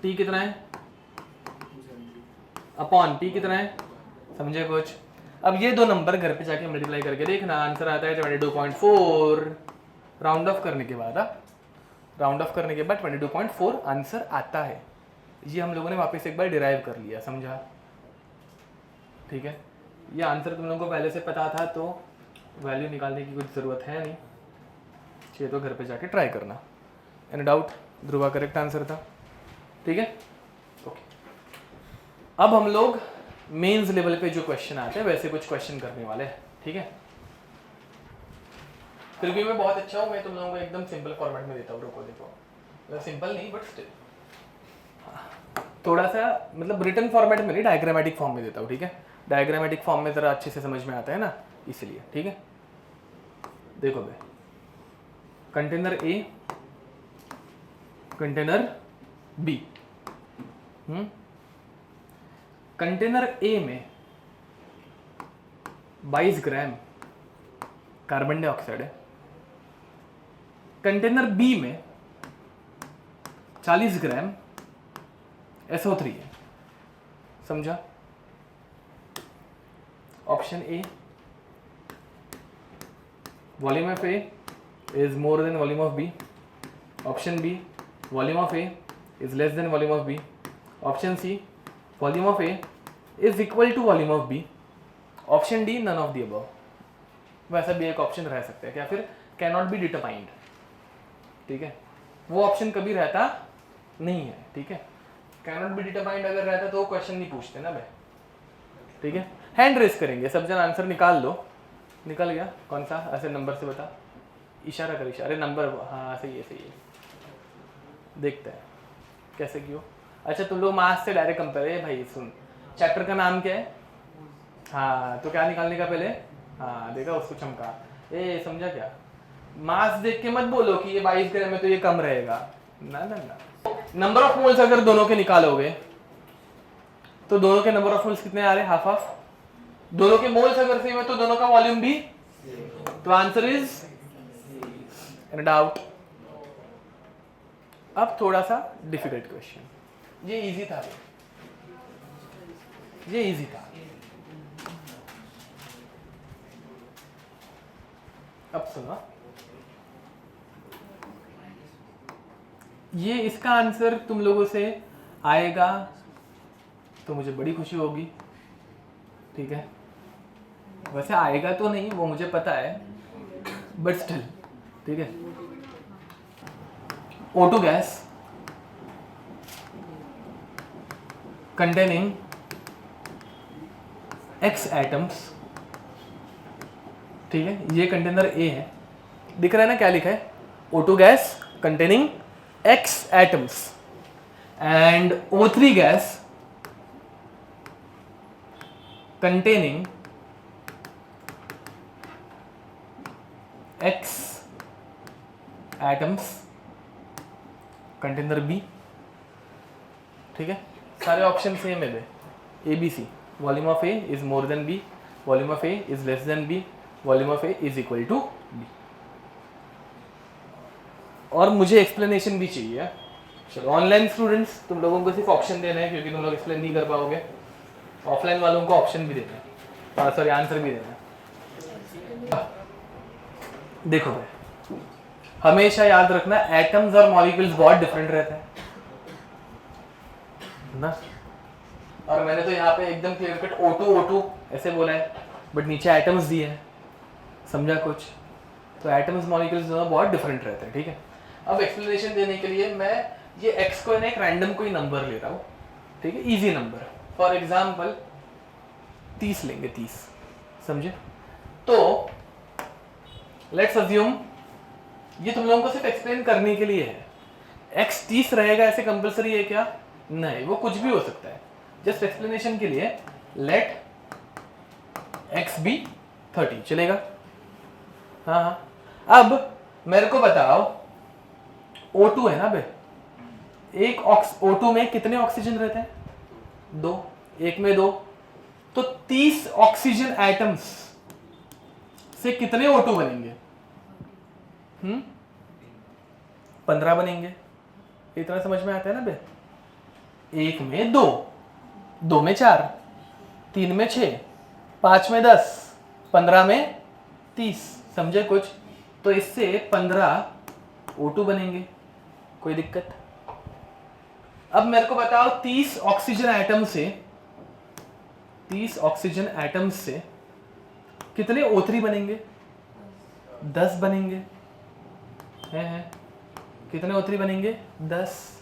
T कितना है, अपॉन P कितना है, समझे कुछ? अब ये दो नंबर घर पे जाके मल्टीप्लाई करके देखना, आंसर आता है 22.4। राउंड ऑफ करने के बाद, राउंड ऑफ करने के बाद 22.4 आंसर आता है। ये हम लोगों ने वापस एक बार डिराइव कर लिया, समझा? ठीक है, ये आंसर तुम लोगों को पहले से पता था तो वैल्यू निकालने की कुछ ज़रूरत है नहीं, चाहिए तो घर पे जाके ट्राई करना। Any doubt? Dhruva correct answer था, ठीक है, ओके। अब हम लोग मेंस लेवल पे जो क्वेश्चन आते हैं वैसे कुछ क्वेश्चन करने वाले हैं, ठीक है। फिर भी मैं बहुत अच्छा हूँ, मैं तुम लोगों को एकदम सिंपल फॉर्मेट में देता हूँ, रुको देखो, मतलब सिंपल नहीं बट स्टिल थोड़ा सा, मतलब रिटन फॉर्मेट में नहीं, डायग्रामेटिक फॉर्म में देता हूँ, ठीक है। डायग्रामेटिक फॉर्म में ज़रा अच्छे से समझ में आता है ना, इसलिए, ठीक है। देखो भाई, container A, container B, container A में 22 ग्राम कार्बन डाइऑक्साइड है, कंटेनर B में 40 ग्राम SO3 है, समझा? Option A, volume of A is more than volume of B। Option B, volume of A is less than volume of B। Option C, volume of A is equal to volume of B। Option D, none of the above. वैसा भी एक option रह सकता है क्या, फिर can not be determined, ठीक है, वो ऑप्शन कभी रहता नहीं है, ठीक है। कैन नॉट बी डिटरमाइंड अगर रहता तो वो क्वेश्चन नहीं पूछते ना भाई, ठीक है। हैंड रेस करेंगे, सब जन आंसर निकाल लो। निकल गया? कौन सा? ऐसे नंबर से बता, इशारा कर, इशारे नंबर, हाँ सही है, सही है। देखते हैं कैसे क्यों। अच्छा तुम लोग मास से डायरेक्ट कंपेयर, भाई सुन, चैप्टर का नाम क्या है? हाँ, तो क्या निकालने का पहले? हाँ देखा, उसको चमका, ए समझा क्या? मास देख के मत बोलो कि ये 22 ग्राम में तो ये कम रहेगा, ना ना ना। नंबर ऑफ मोल्स अगर दोनों के निकालोगे तो दोनों के नंबर ऑफ मोल्स कितने आ रहे हैं? Half half. दोनों के मोल्स अगर सेम है तो दोनों का वॉल्यूम भी, तो आंसर इज एनी डाउट? अब थोड़ा सा डिफिकल्ट क्वेश्चन, ये इजी था, ये इजी था। अब सुनो, ये इसका आंसर तुम लोगों से आएगा तो मुझे बड़ी खुशी होगी, ठीक है। वैसे आएगा तो नहीं, वो मुझे पता है, बट स्टिल, ठीक है। O2 गैस containing X एटम्स, ठीक है, ये कंटेनर A है, दिख रहा है ना क्या लिखा है? O2 गैस containing X atoms and O3 gas containing X atoms, container B, ठीक है। सारे ऑप्शन सेम है, A B C. Volume of A is more than B, volume of A is less than B, volume of A is equal to B. और मुझे explanation भी चाहिए। चलो online students, तुम लोगों को सिर्फ ऑप्शन देना है क्योंकि तुम लोग एक्सप्लेन नहीं कर पाओगे। ऑफलाइन वालों को ऑप्शन भी देना है, सॉरी आंसर भी देना है। देखो भाई, हमेशा याद रखना एटम्स और मॉलिक्यूल्स बहुत डिफरेंट रहते हैं ना। और मैंने तो यहाँ पे एकदम क्लियर कट O2 ऐसे बोला है, बट नीचे एटम्स दिए हैं, समझा कुछ? तो एटम्स मॉलिक्यूल्स दोनों बहुत डिफरेंट रहते हैं, ठीक है। अब एक्सप्लेनेशन देने के लिए मैं ये x को एक रैंडम कोई नंबर ले रहा हूँ, ठीक है, इजी नंबर। फॉर एग्जाम्पल 30 लेंगे, 30, समझे? तो लेट्स अज्यूम, ये तुम लोगों को सिर्फ एक्सप्लेन करने के लिए है। x 30 रहेगा ऐसे कंपलसरी है क्या? नहीं, वो कुछ भी हो सकता है, जस्ट एक्सप्लेनेशन के लिए लेट x बी 30 चलेगा। हाँ हाँ, अब मेरे को बताओ O2 है ना बे, एक O2 में कितने ऑक्सीजन रहते हैं? 2, एक में 2, तो 30 ऑक्सीजन एटम्स से कितने O2 बनेंगे? 15 बनेंगे। इतना समझ में आता है ना बे? एक में 2, 2 में 4, 3 में 6, 5 में 10, 15 में 30, समझे कुछ? तो इससे 15 O2 बनेंगे, कोई दिक्कत? अब मेरे को बताओ 30 ऑक्सीजन एटम से कितने O3 बनेंगे? 10 बनेंगे, हैं? कितने O3 बनेंगे? 10।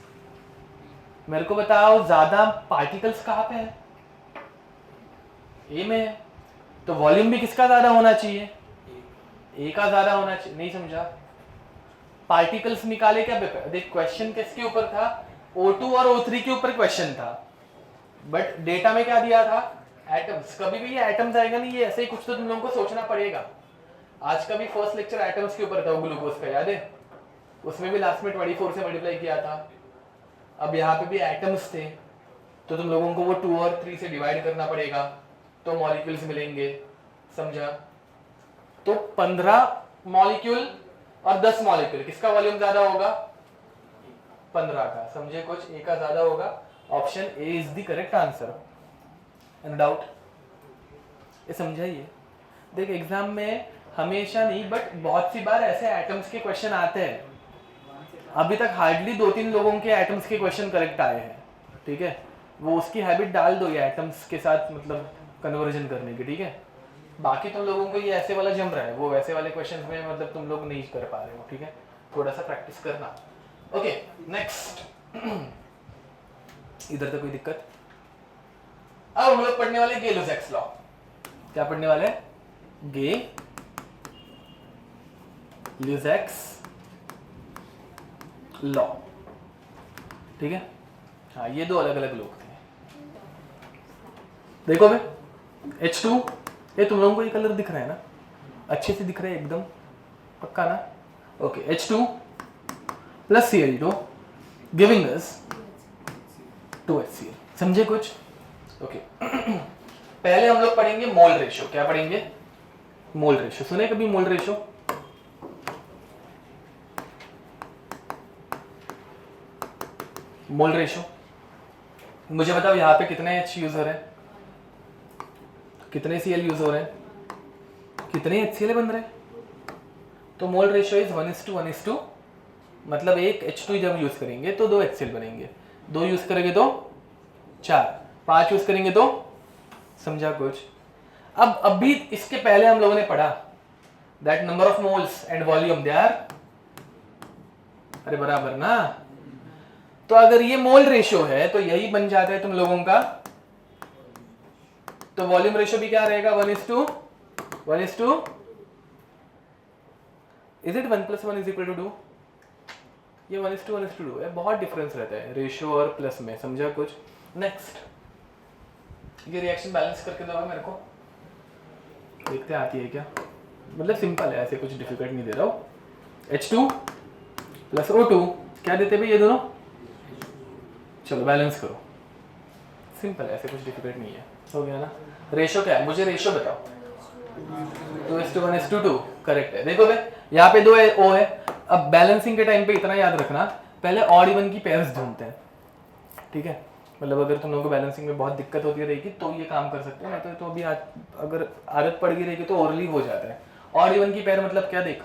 मेरे को बताओ ज्यादा पार्टिकल्स कहाँ पे है? ए में है, तो वॉल्यूम भी किसका ज्यादा होना चाहिए? ए का ज्यादा होना चाहिए। नहीं समझा? पार्टिकल्स निकाले क्या? देख, क्वेश्चन किसके ऊपर था? O2 और O3 के ऊपर क्वेश्चन था, बट डेटा में क्या दिया था? एटम्स। कभी भी ये एटम्स आएगा नहीं, ये ऐसे ही कुछ तो तुम लोगों को सोचना पड़ेगा। आज का भी फर्स्ट लेक्चर एटम्स के ऊपर था, ग्लूकोज का, याद है? उसमें भी लास्ट में 24 से मल्टीप्लाई किया था। अब यहाँ पे भी एटम्स थे, तो तुम लोगों को वो 2 और 3 से डिवाइड करना पड़ेगा, तो मॉलिक्यूल्स मिलेंगे, समझा? तो 15 मॉलिक्यूल और 10 मॉलिक्यूल, किसका वॉल्यूम ज्यादा होगा? 15 का, समझे कुछ? ए का ज्यादा होगा। Option A is the correct answer. Any doubt? ये समझाइए। देख, एग्जाम में हमेशा नहीं बट बहुत सी बार ऐसे एटम्स के क्वेश्चन आते हैं। अभी तक हार्डली 2-3 लोगों के एटम्स के क्वेश्चन करेक्ट आए हैं, ठीक है। वो उसकी हैबिट डाल दो ये एटम्स के साथ मतलब कन्वर्जन करने की, ठीक है। बाकी तुम लोगों को ये ऐसे वाला जम रहा है, वो वैसे वाले क्वेश्चन में मतलब तुम लोग नहीं कर पा रहे हो, ठीक है। थोड़ा सा प्रैक्टिस करना। Okay, next. इधर तो कोई दिक्कत? अब हम लोग पढ़ने वाले गे-लुसैक्स लॉ। क्या पढ़ने वाले? गे-लुसैक्स लॉ, ठीक है। हाँ, ये दो अलग अलग लोग थे। देखो बे, H2, ये तुम लोगों को ये कलर दिख रहा है ना? अच्छे से दिख रहा है एकदम, पक्का ना? Okay, H2 plus Cl2 giving us 2HCl, समझे कुछ? ओके। पहले हम लोग पढ़ेंगे मोल रेशो। क्या पढ़ेंगे? Mole ratio. सुने कभी मोल रेशो? मोल रेशो मुझे बताओ, यहाँ पे कितने H यूजर है? कितने Cl यूज हो रहे हैं, कितने HCl बन रहे हैं, तो मोल रेशियो इज 1:1:2, मतलब एक H2 जब यूज करेंगे तो 2 HCl बनेंगे, 2 यूज करेंगे तो 4, 5 यूज करेंगे तो, समझा कुछ। अब अभी इसके पहले हम लोगों ने पढ़ा that number of moles and volume they are, अरे बराबर ना। तो अगर ये मोल रेशियो है तो यही बन जाता है तुम लोगों का, तो वॉल्यूम रेशियो भी क्या रहेगा, 1:1:2, इज इट 1 + 1 = 2, ये 1:1:2 है, बहुत डिफरेंस रहता है रेशियो और प्लस में, समझा कुछ। नेक्स्ट, ये रिएक्शन बैलेंस करके दोगे मेरे को, देखते आती है क्या, मतलब सिंपल है, ऐसे कुछ डिफिकल्ट नहीं दे रहा हूँ। H2 + O2 क्या देते भाई ये दोनों, चलो बैलेंस करो, सिंपल है, ऐसे कुछ डिफिकल्ट नहीं है, हो गया ना। रेशियो क्या है, मुझे रेशियो बताओ, 2:1:2, करेक्ट है। देखो भाई यहाँ पे 2 O है, अब बैलेंसिंग के टाइम पे इतना याद रखना, पहले ऑड इवन की पेयर्स ढूंढते हैं, ठीक है। मतलब अगर तुम लोगों को बैलेंसिंग में बहुत दिक्कत होती रहेगी तो ये काम कर सकते हो, नहीं तो अभी अगर आदत पड़ गई रहेगी तो ओरली हो जाता है। ऑड इवन की पेयर मतलब क्या, देख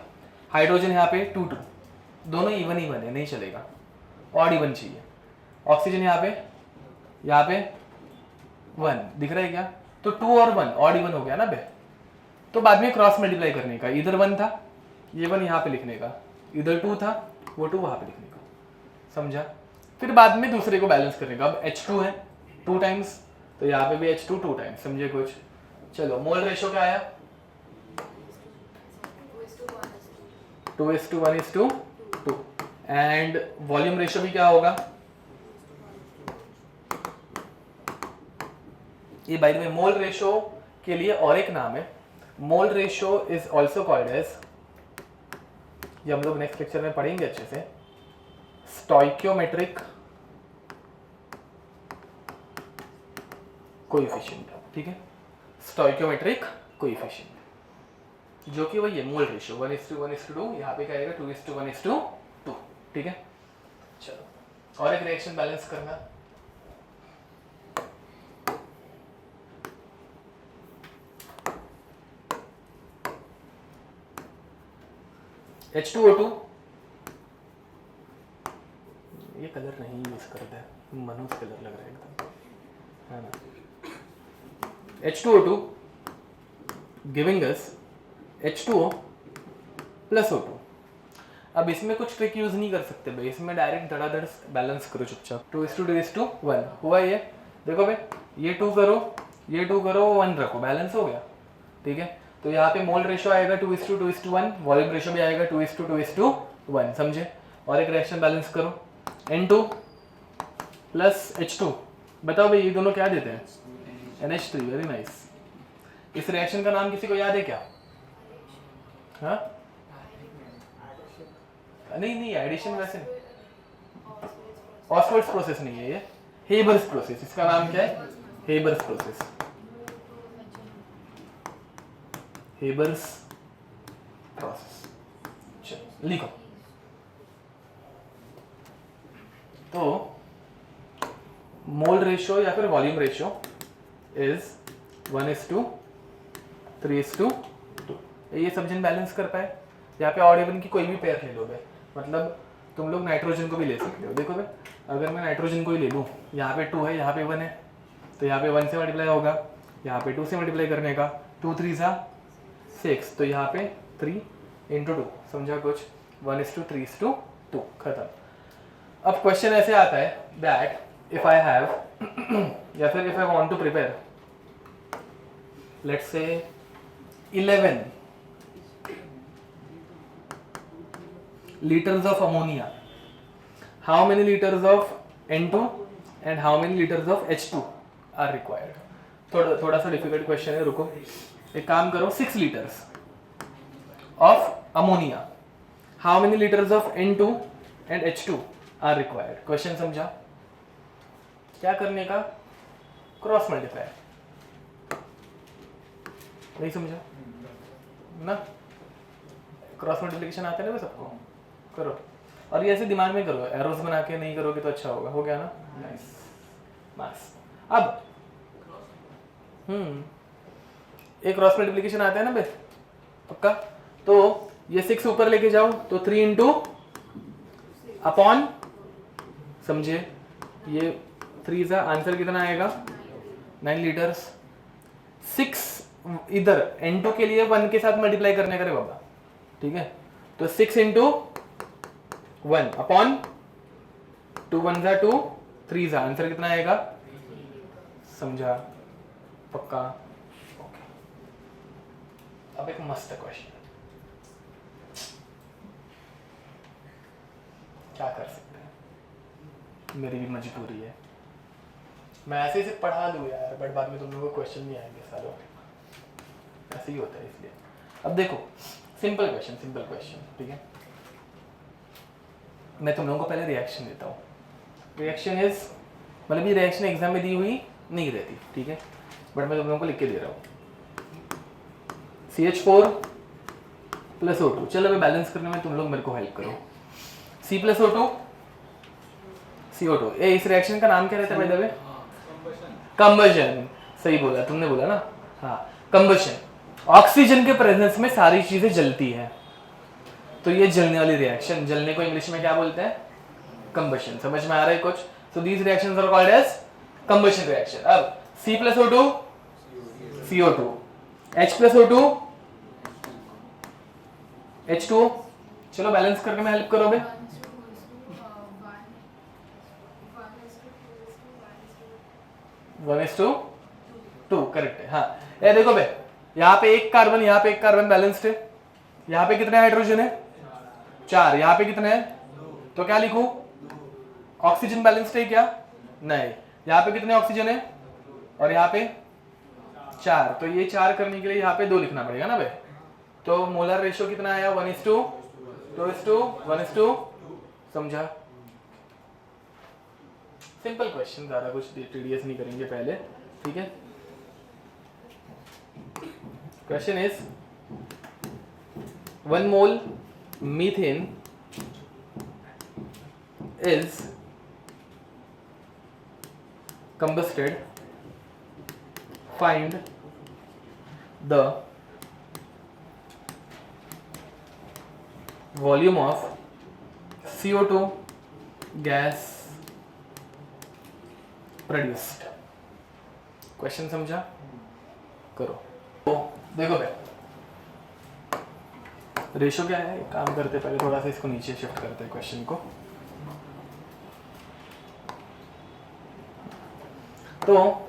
हाइड्रोजन यहाँ पे 2 2, दोनों इवन है, नहीं चलेगा, ऑड इवन चाहिए। ऑक्सीजन यहाँ पे 1 दिख रहा है क्या, तो 2 और 1 ऑड इवन हो गया ना बे, तो बाद में क्रॉस मल्टीप्लाई करने का, इधर 1 था ये 1 यहाँ पे लिखने का, इधर 2 था वो 2 वहाँ पे लिखने का, समझा। फिर बाद में दूसरे को बैलेंस करने का, अब H2 है 2 टाइम्स, तो यहाँ पे भी H2 2 टाइम्स, समझे कुछ। चलो मोल रेशियो क्या आया, 2:1:2, एंड वॉल्यूम रेशियो भी क्या होगा, ये by the way mole ratio के लिए और एक नाम है, mole ratio is also called as, ये हम लोग नेक्स्ट लेक्चर में पढ़ेंगे अच्छे से, स्टोइकियोमेट्रिक कोएफिशिएंट, ठीक है, स्टोइकियोमेट्रिक कोएफिशिएंट, जो कि वही है मोल रेशियो 1:1:2, यहाँ पे क्या आएगा 2:1:2, ठीक है। चलो और एक रिएक्शन बैलेंस करना, H2O2, ये कलर नहीं यूज करता है, मनोज कलर लग रहा है एकदम, है ना। H2O2 giving us H2O + O2। अब इसमें कुछ ट्रिक यूज नहीं कर सकते भाई, इसमें डायरेक्ट धड़ाधड़ बैलेंस करो चुपचाप, 2:2:1 हुआ ये, देखो भाई ये 2 करो, ये 2 करो, 1 रखो, बैलेंस हो गया, ठीक है। तो यहाँ पे मोल रेशियो आएगा 2:2:1, वॉल्यूम रेशियो भी आएगा 2:2:1, समझे। और एक रिएक्शन बैलेंस करो, N2 + H2, बताओ भाई ये दोनों क्या देते हैं, NH3, वेरी नाइस। इस रिएक्शन का नाम किसी को याद है क्या, हाँ नहीं एडिशन वैसे ऑस्वर्ड्स प्रोसेस नहीं है, ये हेबर्स प्रोसेस, इसका नाम क्या है, हेबर्स प्रोसेस, हेबर्स प्रोसेस, चलो लिखो। तो मोल रेशियो या फिर वॉल्यूम रेशियो इज 1:3:2, ये सब जन बैलेंस कर पाए। यहाँ पे ऑड इवन की कोई भी पेयर ले लो भाई, मतलब तुम लोग नाइट्रोजन को भी ले सकते हो, देखो भाई अगर मैं नाइट्रोजन को ही ले लूँ, यहाँ पे 2 है यहाँ पे 1 है, तो यहाँ पे 1 से मल्टीप्लाई होगा, यहाँ पे 2 से मल्टीप्लाई करने का, 2 3 6, तो यहाँ पे 3 × 2, समझा कुछ, 1:3:2, खत्म। अब क्वेश्चन ऐसे आता है दैट इफ आई हैव या फिर if I want to prepare let's say 11 liters of ammonia, how many liters of N2 and how many liters of H2 are required? थोड़ा सा डिफिकल्ट क्वेश्चन है, रुको एक काम करो, 6 liters of ammonia, how many liters of N2 and H2 are required? Question समझा, क्या करने का, क्रॉस मल्टीप्लाई, नहीं समझा ना, क्रॉस मल्टीप्लिकेशन आता है ना सबको, करो। और ये ऐसे दिमाग में करो, एरोस बना के नहीं करोगे तो अच्छा होगा, हो गया ना, नाइस बस। अब एक क्रॉस मल्टीप्लिकेशन आता है ना बे, पक्का। तो ये 6 ऊपर लेके जाओ तो 3 इंटू अपॉन, समझे, ये 3 का आंसर कितना आएगा 9 लीटर्स। 6 इधर N2 के लिए 1 के साथ मल्टीप्लाई करने का रे बाबा, ठीक है। तो 6 इंटू 1 अपॉन 2 1 जा 2 3 जा आंसर कितना आएगा, समझा, पक्का। ओके, अब एक मस्त क्वेश्चन, क्या कर सकते हैं, मेरी भी मजबूरी है, मैं ऐसे ही पढ़ा दूँ यार, बट बाद में तुम लोगों को क्वेश्चन नहीं आएंगे सालों, ऐसे ही होता है। इसलिए अब देखो, सिंपल क्वेश्चन, ठीक है। मैं तुम लोगों को पहले रिएक्शन देता हूँ। रिएक्शन इज, मतलब ये रिएक्शन एग्जाम में दी हुई नहीं रहती, ठीक है, बट मैं तुम लोगों को लिख के दे रहा हूँ। CH4 प्लस O2, चलो मैं बैलेंस करने में तुम लोग मेरे को हेल्प करो। C प्लस O2 CO2, इस रिएक्शन का नाम क्या रहता है भाई? दबे कंबशन, सही बोला तुमने, बोला ना, हाँ कंबशन। ऑक्सीजन के प्रेजेंस में सारी चीजें जलती हैं, तो ये जलने वाली रिएक्शन, जलने को इंग्लिश में क्या बोलते हैं? कंबशन। समझ में आ रहा है कुछ? So these reactions are called as combustion reaction. अब C plus O2 CO2, H plus O2 H2O, चलो बैलेंस करके मैं हेल्प करोगे? 1:2, करेक्ट है, हाँ। ये देखो बे, यहाँ पे एक कार्बन, यहाँ पे एक कार्बन बैलेंस्ड है, यहाँ पे कितने हाइड्रोजन है? 4, यहाँ पे कितने हैं? तो क्या लिखूं? ऑक्सीजन बैलेंस्ड है क्या? नहीं। यहाँ पे कितने ऑक्सीजन है? और यहाँ पे 4, तो ये 4 करने के लिए यहाँ पे 2 लिखना पड़ेगा ना बे। तो मोलर रेशियो कितना आया? 1:2:1:2, समझा? सिंपल क्वेश्चन, ज्यादा कुछ टीडीएस नहीं करेंगे पहले, ठीक है। Question is 1 mole methane is combusted, find the volume of CO2 gas produced। Question समझा? करो। तो देखो भाई, रेशो क्या है, एक काम करते पहले थोड़ा सा इसको नीचे शिफ्ट करते हैं क्वेश्चन को। तो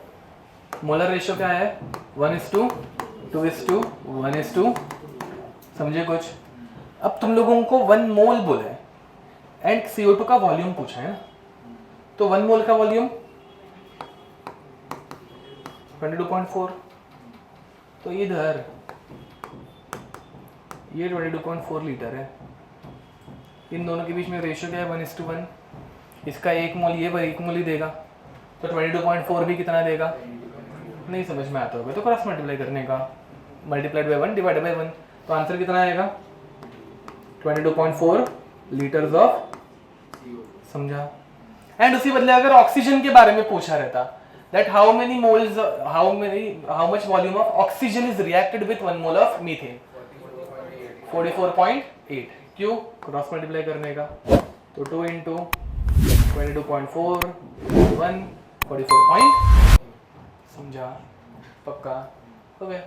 मोलर रेशियो क्या है? 1:2:1:2, समझे कुछ? अब तुम लोगों को 1 मोल बोला है एंड CO2 का वॉल्यूम पूछा है ना, तो 1 मोल का वॉल्यूम 22.4, तो इधर ये 22.4 लीटर है। इन दोनों के बीच में रेशियो क्या है? 1:1। इसका 1 मोल ये 1 मोल ही देगा, तो 22.4 भी कितना देगा? नहीं समझ में आता होगा तो क्रॉस मल्टीप्लाई करने का, मल्टीप्लाइड बाय 1 डिवाइडेड बाय 1, तो आंसर कितना आएगा? 22.4 लीटर्स ऑफ, समझा? एंड उसी बदले अगर ऑक्सीजन के बारे में पूछा रहता, that how many moles, how much volume of oxygen is reacted with 1 mole of methane? 44.8। क्यों? क्रॉस मल्टीप्लाई करने का, तो 2 इंटू 22.4 1 44 पॉइंट, समझा? पक्का हो गया।